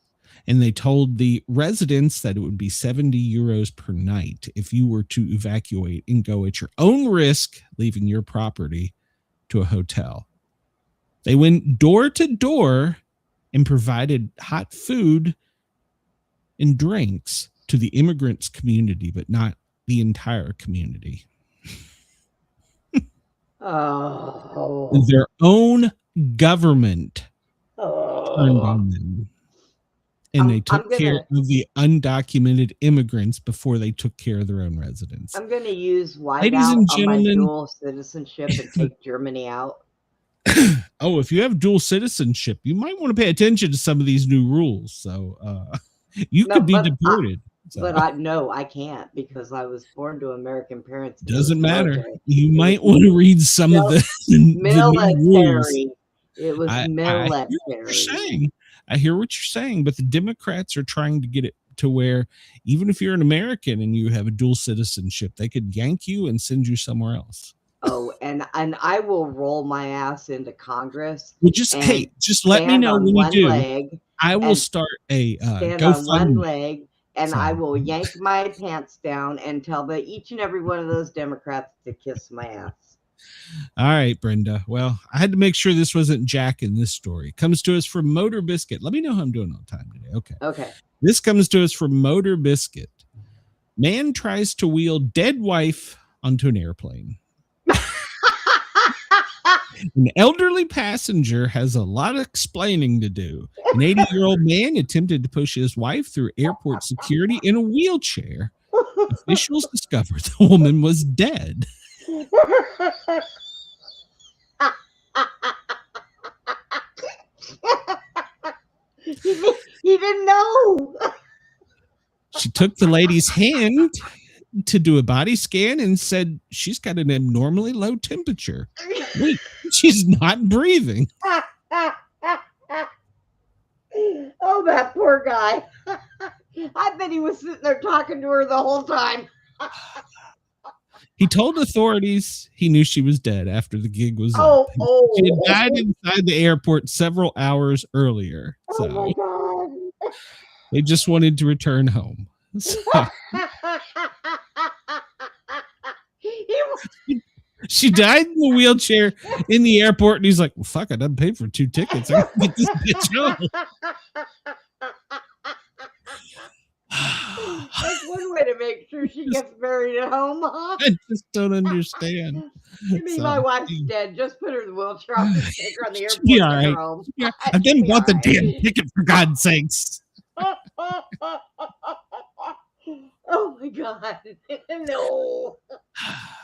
And they told the residents that it would be 70 euros per night if you were to evacuate and go at your own risk, leaving your property to a hotel. They went door to door and provided hot food and drinks to the immigrants community, but not the entire community. Their own government turned on them. And they took care of the undocumented immigrants before they took care of their own residents. I'm going to use Ladies whiteout and on my gentlemen- dual citizenship and take Germany out. Oh, if you have dual citizenship, you might want to pay attention to some of these new rules. So you could be deported. But I can't because I was born to American parents. Doesn't matter. You might want to read some of the new rules. It was military. I hear what you're saying, but the Democrats are trying to get it to where even if you're an American and you have a dual citizenship, they could yank you and send you somewhere else. Oh, and I will roll my ass into Congress. Well, just let me know when you do. I will start a stand on one leg, and I will yank my pants down and tell each and every one of those Democrats to kiss my ass. All right, Brenda. Well, I had to make sure this wasn't Jack in this story. Comes to us from Motor Biscuit. Let me know how I'm doing on time today. Okay. This comes to us from Motor Biscuit. Man tries to wheel dead wife onto an airplane. An elderly passenger has a lot of explaining to do. An 80-year-old man attempted to push his wife through airport security in a wheelchair. Officials discovered the woman was dead. He didn't know. She took the lady's hand to do a body scan and said she's got an abnormally low temperature. Wait, she's not breathing. Oh, that poor guy. I bet he was sitting there talking to her the whole time. He told authorities he knew she was dead after the gig was up. She had died inside the airport several hours earlier. So my God. They just wanted to return home. So. She died in the wheelchair in the airport, and he's like, well, fuck, I done paid for 2 tickets. I can get this bitch home. That's one way to make sure she gets buried at home, huh? I just don't understand. You mean my wife's dead? Just put her in the wheelchair. I'll just take her on the airport and take her home. Yeah, I didn't bought the damn ticket, for God's sakes. Oh my God. No.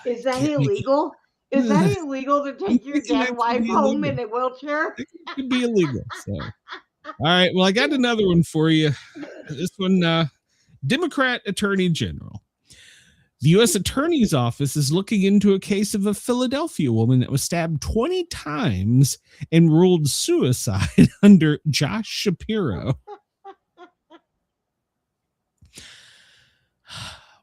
Is that illegal? Is that illegal to take your dead wife home in a wheelchair? It could be illegal. So. All right. Well, I got another one for you. This one, Democrat Attorney General. The U.S. Attorney's Office is looking into a case of a Philadelphia woman that was stabbed 20 times and ruled suicide under Josh Shapiro.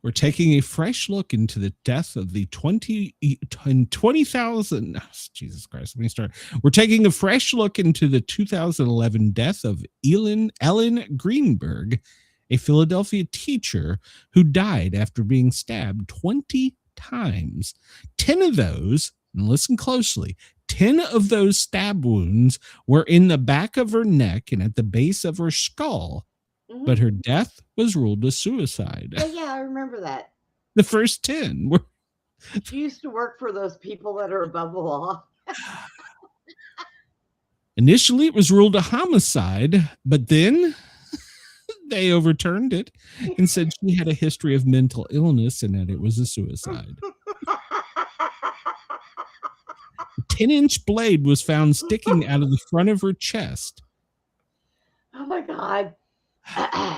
We're taking a fresh look into the death of the 20,000. Jesus Christ, let me start. We're taking a fresh look into the 2011 death of Ellen Greenberg, a Philadelphia teacher who died after being stabbed 20 times. 10 of those, and listen closely, 10 of those stab wounds were in the back of her neck and at the base of her skull. Mm-hmm. But her death was ruled a suicide. Oh, yeah, I remember that. The first 10 were. She used to work for those people that are above the law. Initially, it was ruled a homicide, but then they overturned it and said she had a history of mental illness and that it was a suicide. A 10-inch blade was found sticking out of the front of her chest. Oh, my God. Okay.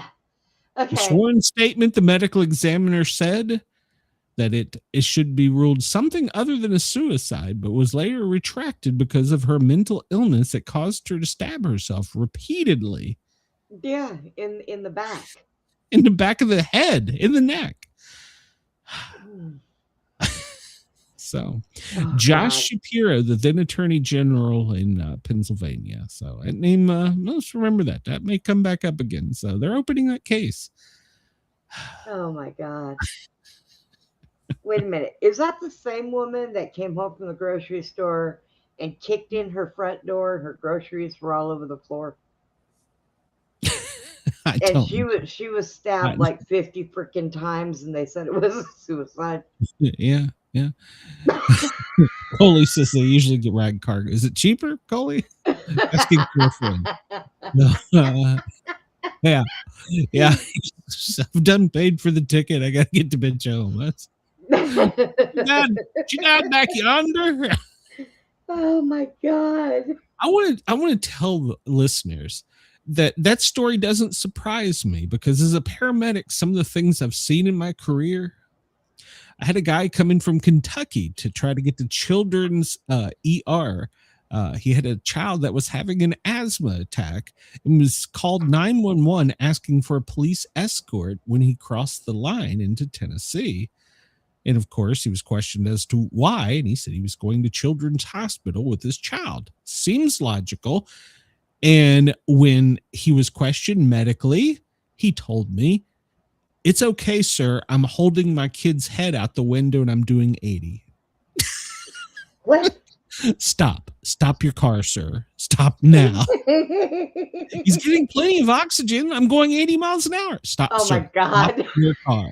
A sworn statement, the medical examiner said that it should be ruled something other than a suicide, but was later retracted because of her mental illness that caused her to stab herself repeatedly. Yeah, in the back. In the back of the head, in the neck. So, Josh Shapiro, the then Attorney General in Pennsylvania. So, that name, let's remember that. That may come back up again. So, they're opening that case. Oh, my God. Wait a minute. Is that the same woman that came home from the grocery store and kicked in her front door and her groceries were all over the floor? She was stabbed like 50 freaking times and they said it was a suicide. Yeah. Coley says they usually get rag cargo. Is it cheaper, Coley? Asking for a friend. No. Yeah. Yeah. I've done paid for the ticket. I got to get the bitch home. She died back yonder. Oh my God. I want to tell the listeners that story doesn't surprise me, because as a paramedic, some of the things I've seen in my career, I had a guy come in from Kentucky to try to get to children's ER. He had a child that was having an asthma attack and was called 911 asking for a police escort when he crossed the line into Tennessee. And of course, he was questioned as to why, and he said he was going to Children's Hospital with his child. Seems logical. And when he was questioned medically, he told me, "It's okay, sir. I'm holding my kid's head out the window and I'm doing 80. What? Stop your car, sir. Stop now. He's getting plenty of oxygen. I'm going 80 miles an hour. Stop, Oh sir. my God. Stop your car."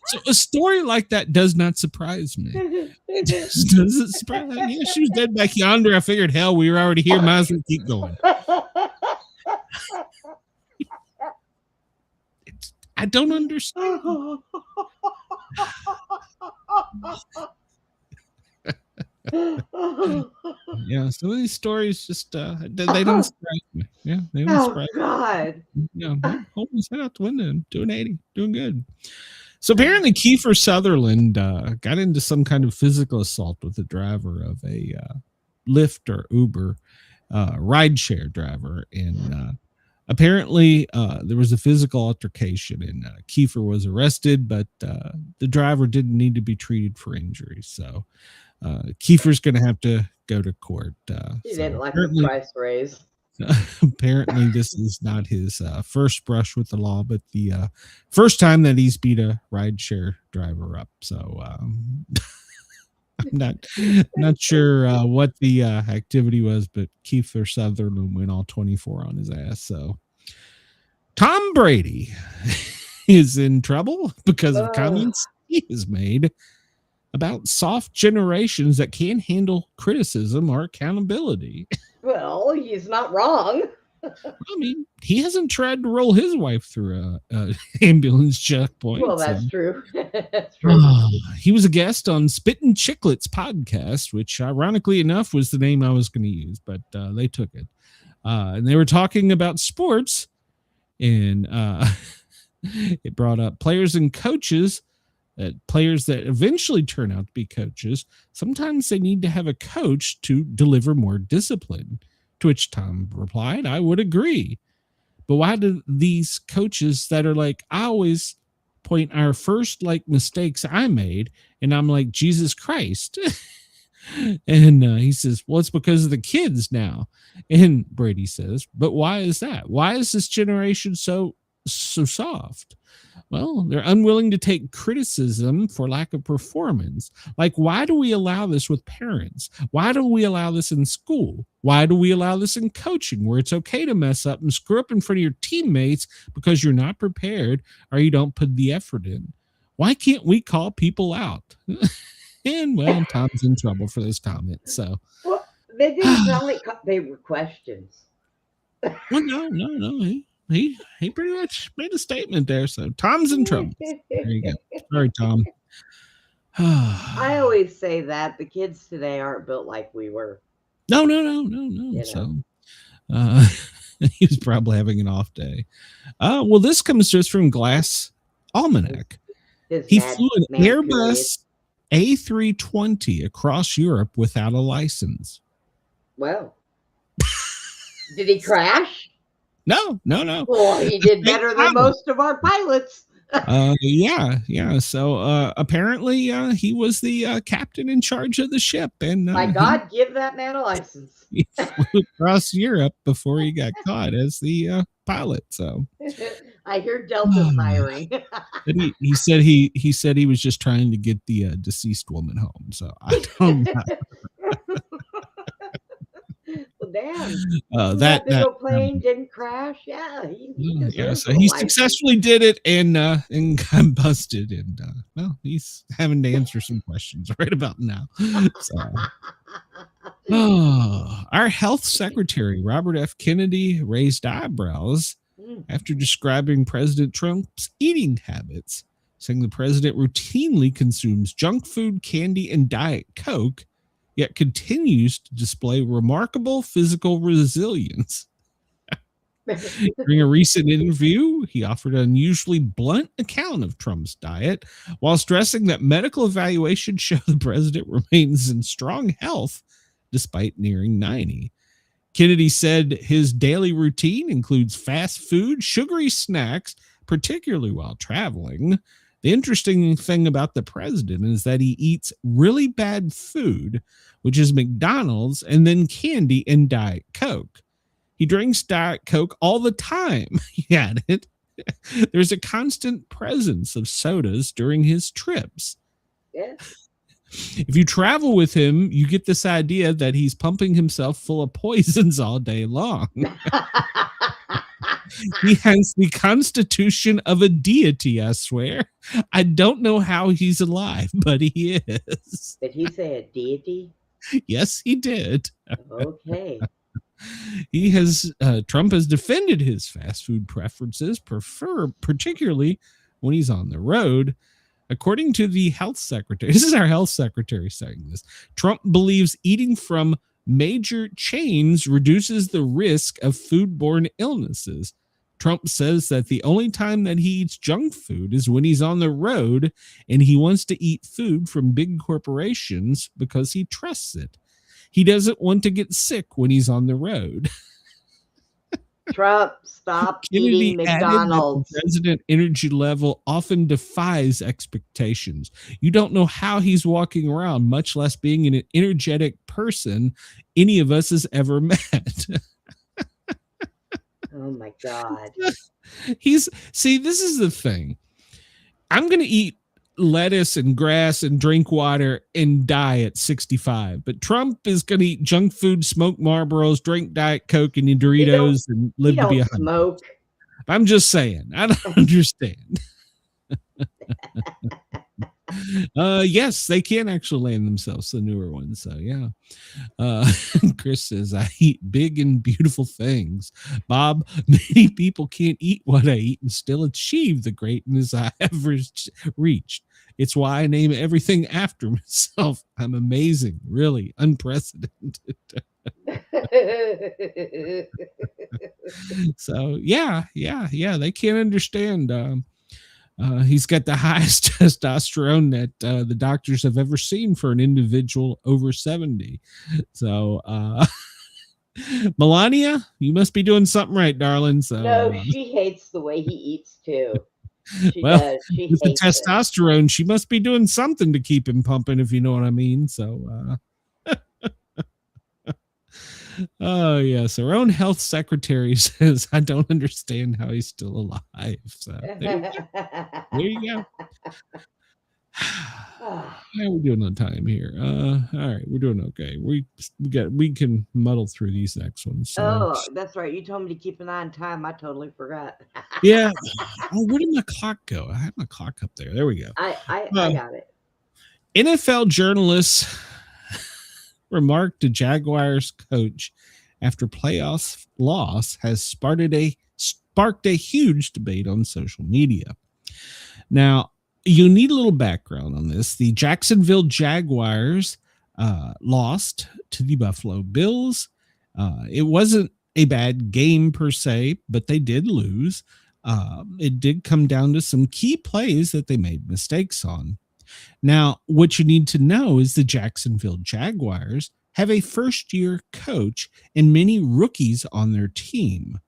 So a story like that does not surprise me. It just doesn't surprise me. Yeah, she was dead back yonder. I figured, hell, we were already here. Might as well keep going. I don't understand. Yeah, some of these stories just they don't surprise me. Yeah, they don't surprise me. God. Yeah, holding his head out the window and doing 80, doing good. So apparently Kiefer Sutherland got into some kind of physical assault with the driver of a Lyft or Uber rideshare driver, and apparently there was a physical altercation, and Kiefer was arrested, but the driver didn't need to be treated for injuries. So Kiefer's going to have to go to court. He didn't like the price raise. Apparently this is not his first brush with the law, but the first time that he's beat a rideshare driver up. So I'm not sure what the activity was, but Kiefer Sutherland went all 24 on his ass. So Tom Brady is in trouble because of comments he has made about soft generations that can't handle criticism or accountability. Well, he's not wrong. I mean, he hasn't tried to roll his wife through a ambulance checkpoint. Well, that's true. That's true. He was a guest on Spittin' Chicklets podcast, which ironically enough was the name I was going to use, but they took it. And they were talking about sports, and it brought up players and coaches. Players that eventually turn out to be coaches, sometimes they need to have a coach to deliver more discipline. To which Tom replied, "I would agree. But why do these coaches that are like, I always point our first like mistakes I made, and I'm like, Jesus Christ." And he says, "Well, it's because of the kids now." And Brady says, "But why is that? Why is this generation so soft?" Well, they're unwilling to take criticism for lack of performance. Like, why do we allow this with parents? Why do we allow this in school? Why do we allow this in coaching, where it's okay to mess up and screw up in front of your teammates because you're not prepared or you don't put the effort in? Why can't we call people out? And, well, Tom's in trouble for this comment. So, well, they didn't sound like they were questions. Well, no. He pretty much made a statement there. So Tom's in trouble. There you go. Sorry, Tom. I always say that the kids today aren't built like we were. No. You So he was probably having an off day. Well, this comes to us from Glass Almanac. He flew an Airbus A320 across Europe without a license. Well, did he crash? No. Well, he did better than most of our pilots. Yeah. So apparently he was the captain in charge of the ship, and my God, give that man a license. He flew across Europe before he got caught as the pilot. So I hear Delta's hiring. But he said he was just trying to get the deceased woman home. So I don't know. Well, damn. That plane didn't crash. Yeah, so he successfully did it and got busted, and well, he's having to answer some questions right about now. So Oh, our health secretary, Robert F. Kennedy, raised eyebrows after describing President Trump's eating habits, saying the president routinely consumes junk food, candy, and Diet Coke, yet continues to display remarkable physical resilience. During a recent interview, he offered an unusually blunt account of Trump's diet, while stressing that medical evaluations show the president remains in strong health despite nearing 90. Kennedy said his daily routine includes fast food, sugary snacks, particularly while traveling. The interesting thing about the president is that he eats really bad food, which is McDonald's, and then candy and Diet Coke. He drinks Diet Coke all the time. He added, there's a constant presence of sodas during his trips. Yeah. If you travel with him, you get this idea that he's pumping himself full of poisons all day long. He has the constitution of a deity, I swear. I don't know how he's alive, but he is. Did he say a deity? Yes, he did. Okay. Trump has defended his fast food preferences, particularly when he's on the road. According to the health secretary, this is our health secretary saying this, Trump believes eating from major chains reduces the risk of foodborne illnesses. Trump says that the only time that he eats junk food is when he's on the road and he wants to eat food from big corporations because he trusts it. He doesn't want to get sick when he's on the road. Trump, stop eating McDonald's. The president energy level often defies expectations. You don't know how he's walking around, much less being an energetic person any of us has ever met. Oh my God. This is the thing. I'm going to eat lettuce and grass and drink water and die at 65. But Trump is going to eat junk food, smoke Marlboros, drink Diet Coke and Doritos and live to be 100. Smoke. I'm just saying. I don't understand. Yes, they can actually land themselves, the newer ones. So yeah. Chris says, I eat big and beautiful things. Bob, many people can't eat what I eat and still achieve the greatness I have reached. It's why I name everything after myself. I'm amazing, really unprecedented. So yeah, they can't understand. He's got the highest testosterone that the doctors have ever seen for an individual over 70. So, Melania, you must be doing something right, darling. So, no, she hates the way he eats too. She well, does. She with the hates testosterone, she must be doing something to keep him pumping, if you know what I mean. So, oh yes, our own health secretary says, I don't understand how he's still alive. So there you go. How are we doing on time here? All right, we're doing okay. We can muddle through these next ones. So. Oh, that's right. You told me to keep an eye on time. I totally forgot. Yeah. Oh, where did my clock go? I had my clock up there. There we go. I got it. NFL journalists remarked to Jaguars coach after playoff loss has sparked a huge debate on social media. Now, you need a little background on this. The Jacksonville Jaguars lost to the Buffalo Bills. It wasn't a bad game per se, but they did lose. It did come down to some key plays that they made mistakes on. Now, what you need to know is the Jacksonville Jaguars have a first-year coach and many rookies on their team.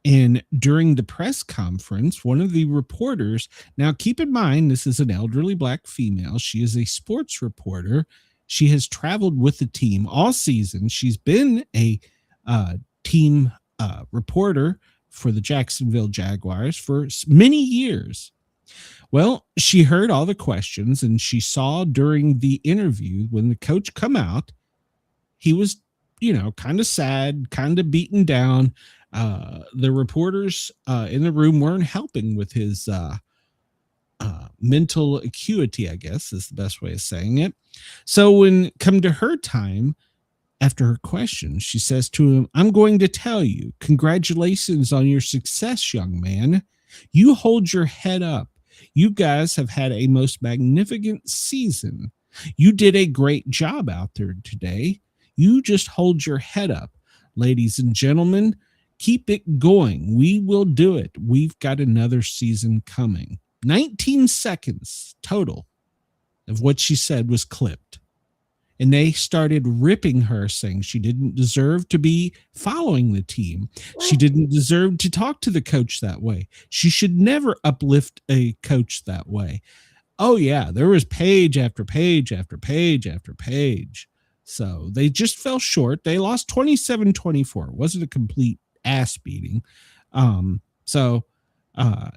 And during the press conference, one of the reporters, now keep in mind, this is an elderly black female. She is a sports reporter. She has traveled with the team all season. She's been a team reporter for the Jacksonville Jaguars for many years. Well, she heard all the questions, and she saw during the interview when the coach come out, he was, kind of sad, kind of beaten down. The reporters in the room weren't helping with his mental acuity, I guess is the best way of saying it. So when come to her time, after her question, she says to him, "I'm going to tell you, congratulations on your success, young man. You hold your head up. You guys have had a most magnificent season. You did a great job out there today. You just hold your head up. Ladies and gentlemen, keep it going. We will do it. We've got another season coming." 19 seconds total of what she said was clipped. And they started ripping her, saying she didn't deserve to be following the team. She didn't deserve to talk to the coach that way. She should never uplift a coach that way. Oh, yeah, there was page after page after page after page. So they just fell short. They lost 27-24. It wasn't a complete ass beating.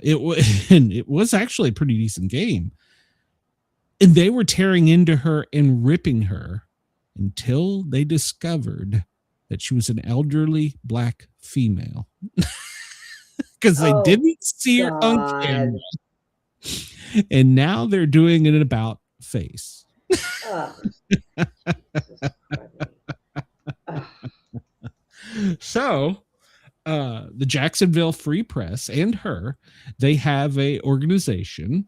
It was actually a pretty decent game. And they were tearing into her and ripping her until they discovered that she was an elderly black female. Because they didn't see her on camera. And now they're doing an about face. So the Jacksonville Free Press and her, they have a organization.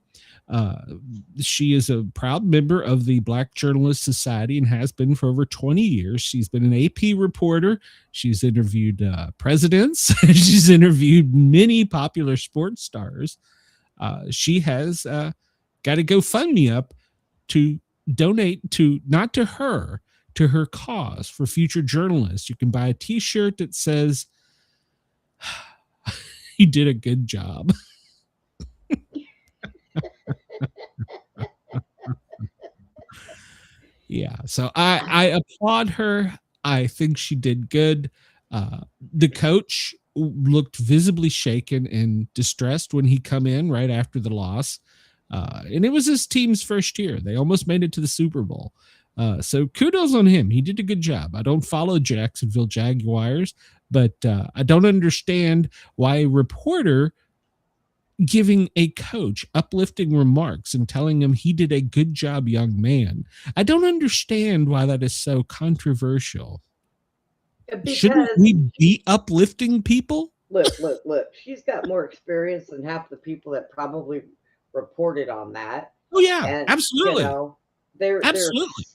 She is a proud member of the Black Journalist Society and has been for over 20 years. She's been an AP reporter. She's interviewed presidents. She's interviewed many popular sports stars. She has got a GoFundMe up to donate to, not to her, to her cause for future journalists. You can buy a t-shirt that says, "You did a good job." Yeah, so I applaud her. I think she did good. The coach looked visibly shaken and distressed when he come in right after the loss. And it was his team's first year. They almost made it to the Super Bowl. So kudos on him. He did a good job. I don't follow Jacksonville Jaguars, but I don't understand why a reporter giving a coach uplifting remarks and telling him he did a good job, young man. I don't understand why that is so controversial. Shouldn't we be uplifting people? Look. She's got more experience than half the people that probably reported on that. Oh, yeah, and, absolutely. They're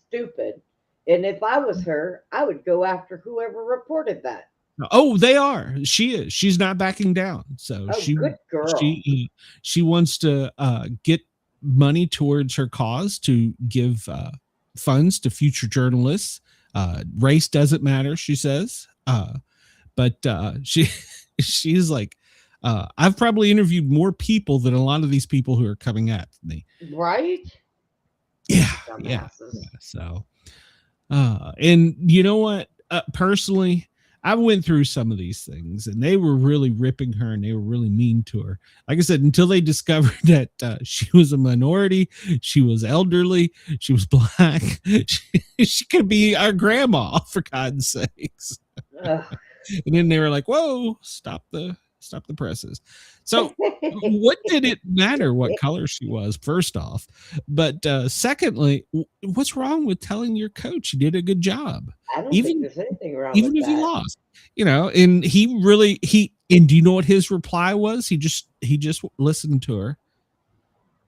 stupid. And if I was her, I would go after whoever reported that. Oh, they are. She is. She's not backing down. So good girl. She wants to get money towards her cause to give funds to future journalists. Race doesn't matter, she says. But she's like, I've probably interviewed more people than a lot of these people who are coming at me. Right? Yeah. So, and you know what? Personally, I went through some of these things and they were really ripping her and they were really mean to her. Like I said, until they discovered that she was a minority, she was elderly, she was black. She could be our grandma, for God's sakes. And then they were like, whoa, stop the presses. So what did it matter what color she was, first off? But secondly, what's wrong with telling your coach you did a good job? I don't think there's anything wrong even with if that. he lost, and and do you know what his reply was? He just listened to her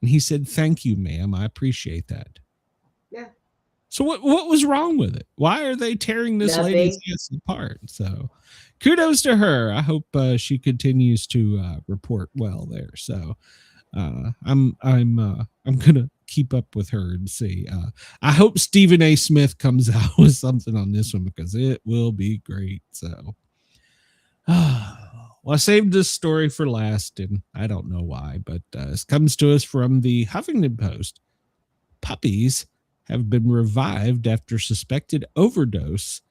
and he said, "Thank you, ma'am. I appreciate that." Yeah. So what was wrong with it? Why are they tearing this lady's ass apart? So kudos to her. I hope she continues to report well there. So I'm gonna keep up with her and see. I hope Stephen A. Smith comes out with something on this one because it will be great. So, well, I saved this story for last, and I don't know why, but this comes to us from the Huffington Post. Puppies have been revived after suspected overdose.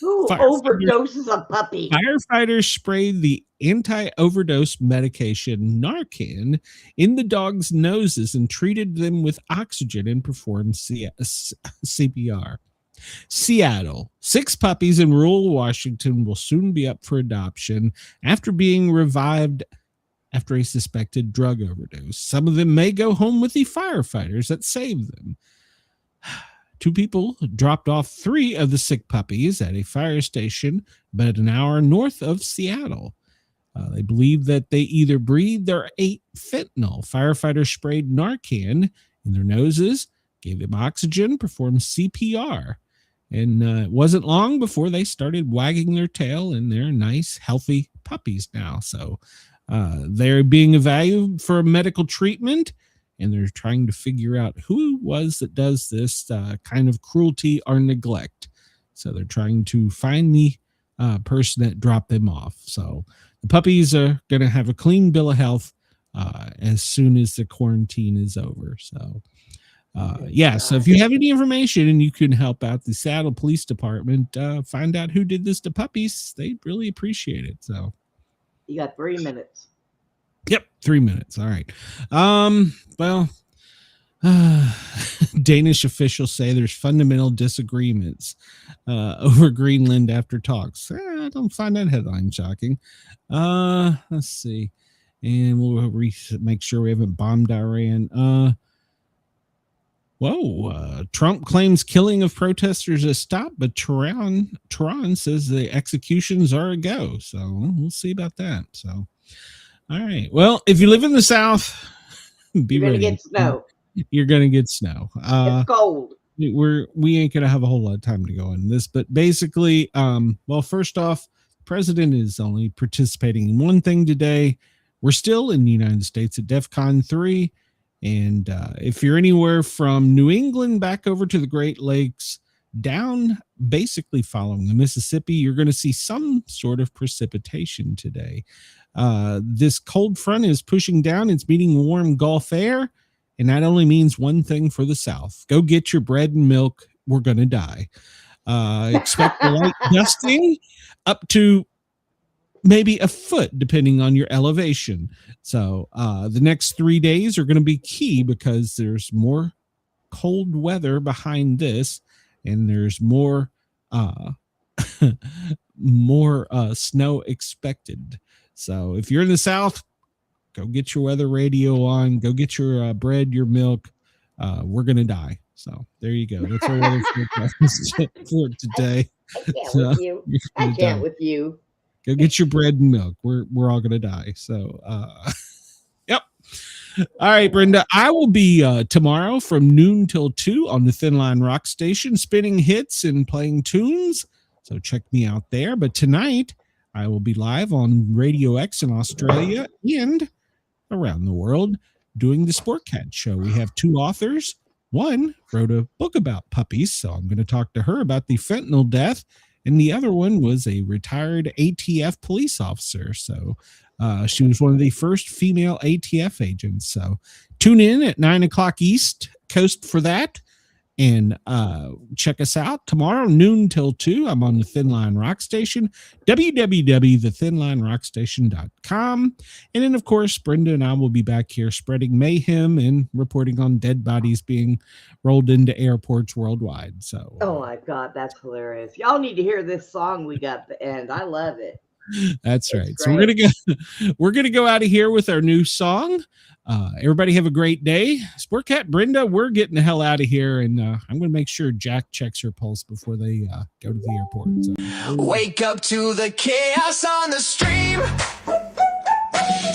Who overdoses a puppy? Firefighters sprayed the anti-overdose medication Narcan in the dog's noses and treated them with oxygen and performed CPR. Seattle. 6 puppies in rural Washington will soon be up for adoption after being revived after a suspected drug overdose. Some of them may go home with the firefighters that saved them. two people dropped off 3 of the sick puppies at a fire station about an hour north of Seattle. They believe that they either breathed or ate fentanyl. Firefighters sprayed Narcan in their noses, gave them oxygen, performed CPR. And it wasn't long before they started wagging their tail, and they're nice, healthy puppies now. So they're being evaluated for medical treatment, and they're trying to figure out who it was that does this kind of cruelty or neglect. So they're trying to find the person that dropped them off. So the puppies are going to have a clean bill of health as soon as the quarantine is over. So so if you have any information and you can help out the Seattle Police Department, find out who did this to puppies, they'd really appreciate it. So you got 3 minutes. Yep, 3 minutes. All right. Danish officials say there's fundamental disagreements over Greenland after talks. I don't find that headline shocking. Let's see. And we'll make sure we haven't bombed Iran. Trump claims killing of protesters has stopped, but Tehran says the executions are a go. So we'll see about that. So, all right. Well, if you live in the South, be You're ready. gonna get snow. You're gonna get snow. It's cold. We ain't gonna have a whole lot of time to go into this, but basically, first off, the president is only participating in one thing today. We're still in the United States at DEFCON 3. And if you're anywhere from New England back over to the Great Lakes, down basically following the Mississippi, you're going to see some sort of precipitation today. This cold front is pushing down. It's meeting warm Gulf air. And that only means one thing for the South. Go get your bread and milk. We're going to die. Expect a light dusting up to maybe a foot, depending on your elevation. So the next 3 days are going to be key because there's more cold weather behind this, and there's more snow expected. So if you're in the South, go get your weather radio on. Go get your bread, your milk. We're going to die. So there you go. That's our weather forecast for today. I can't with you. Go get your bread and milk. We're all gonna die. So yep. All right, Brenda. I will be tomorrow from noon till 2 on the Thin Line Rock Station, spinning hits and playing tunes. So check me out there. But tonight I will be live on Radio X in Australia and around the world doing the Sportcat show. We have 2 authors. One wrote a book about puppies, so I'm going to talk to her about the fentanyl death. And the other one was a retired ATF police officer. So she was one of the first female ATF agents. So tune in at 9 o'clock East Coast for that. And check us out tomorrow, noon till 2. I'm on the Thin Line Rock Station, www.thethinlinerockstation.com. And then, of course, Brenda and I will be back here spreading mayhem and reporting on dead bodies being rolled into airports worldwide. So, oh my God, that's hilarious! Y'all need to hear this song we got at the end. I love it. That's right. So we're gonna go out of here with our new song. Everybody have a great day. Sportcat, Brenda, we're getting the hell out of here, and I'm going to make sure Jack checks her pulse before they go to the airport. So. Wake up to the chaos on the stream.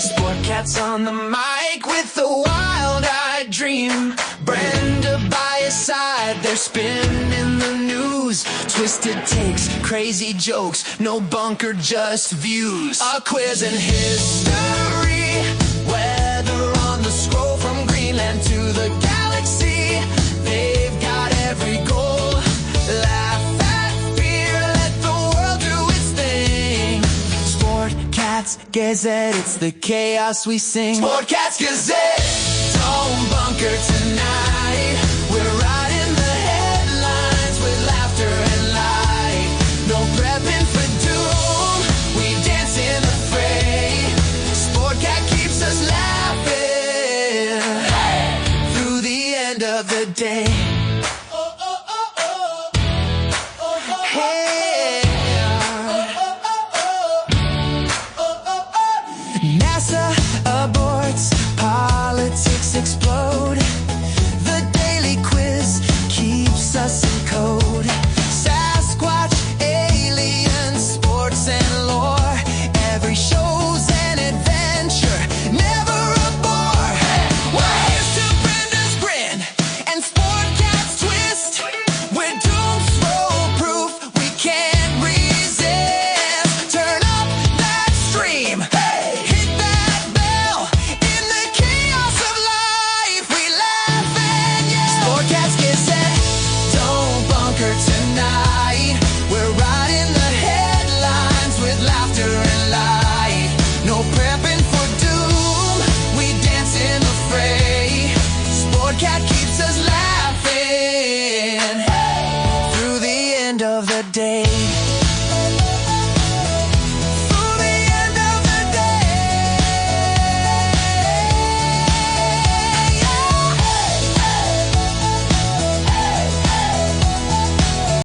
Sportcat's on the mic with the wild-eyed dream. Brenda by his side, they're spinning the news. Twisted takes, crazy jokes, no bunker, just views. A quiz and history, weather on the scroll from Greenland to the galaxy. They've got every goal. Laugh at fear, let the world do its thing. Sportcats Gazette, it's the chaos we sing. Sportcats Gazette, don't bunker tonight. We're riding the headlines with laughter and light. No prepping for doom, we dance in the fray. Sportcat keeps us laughing through the end of the day.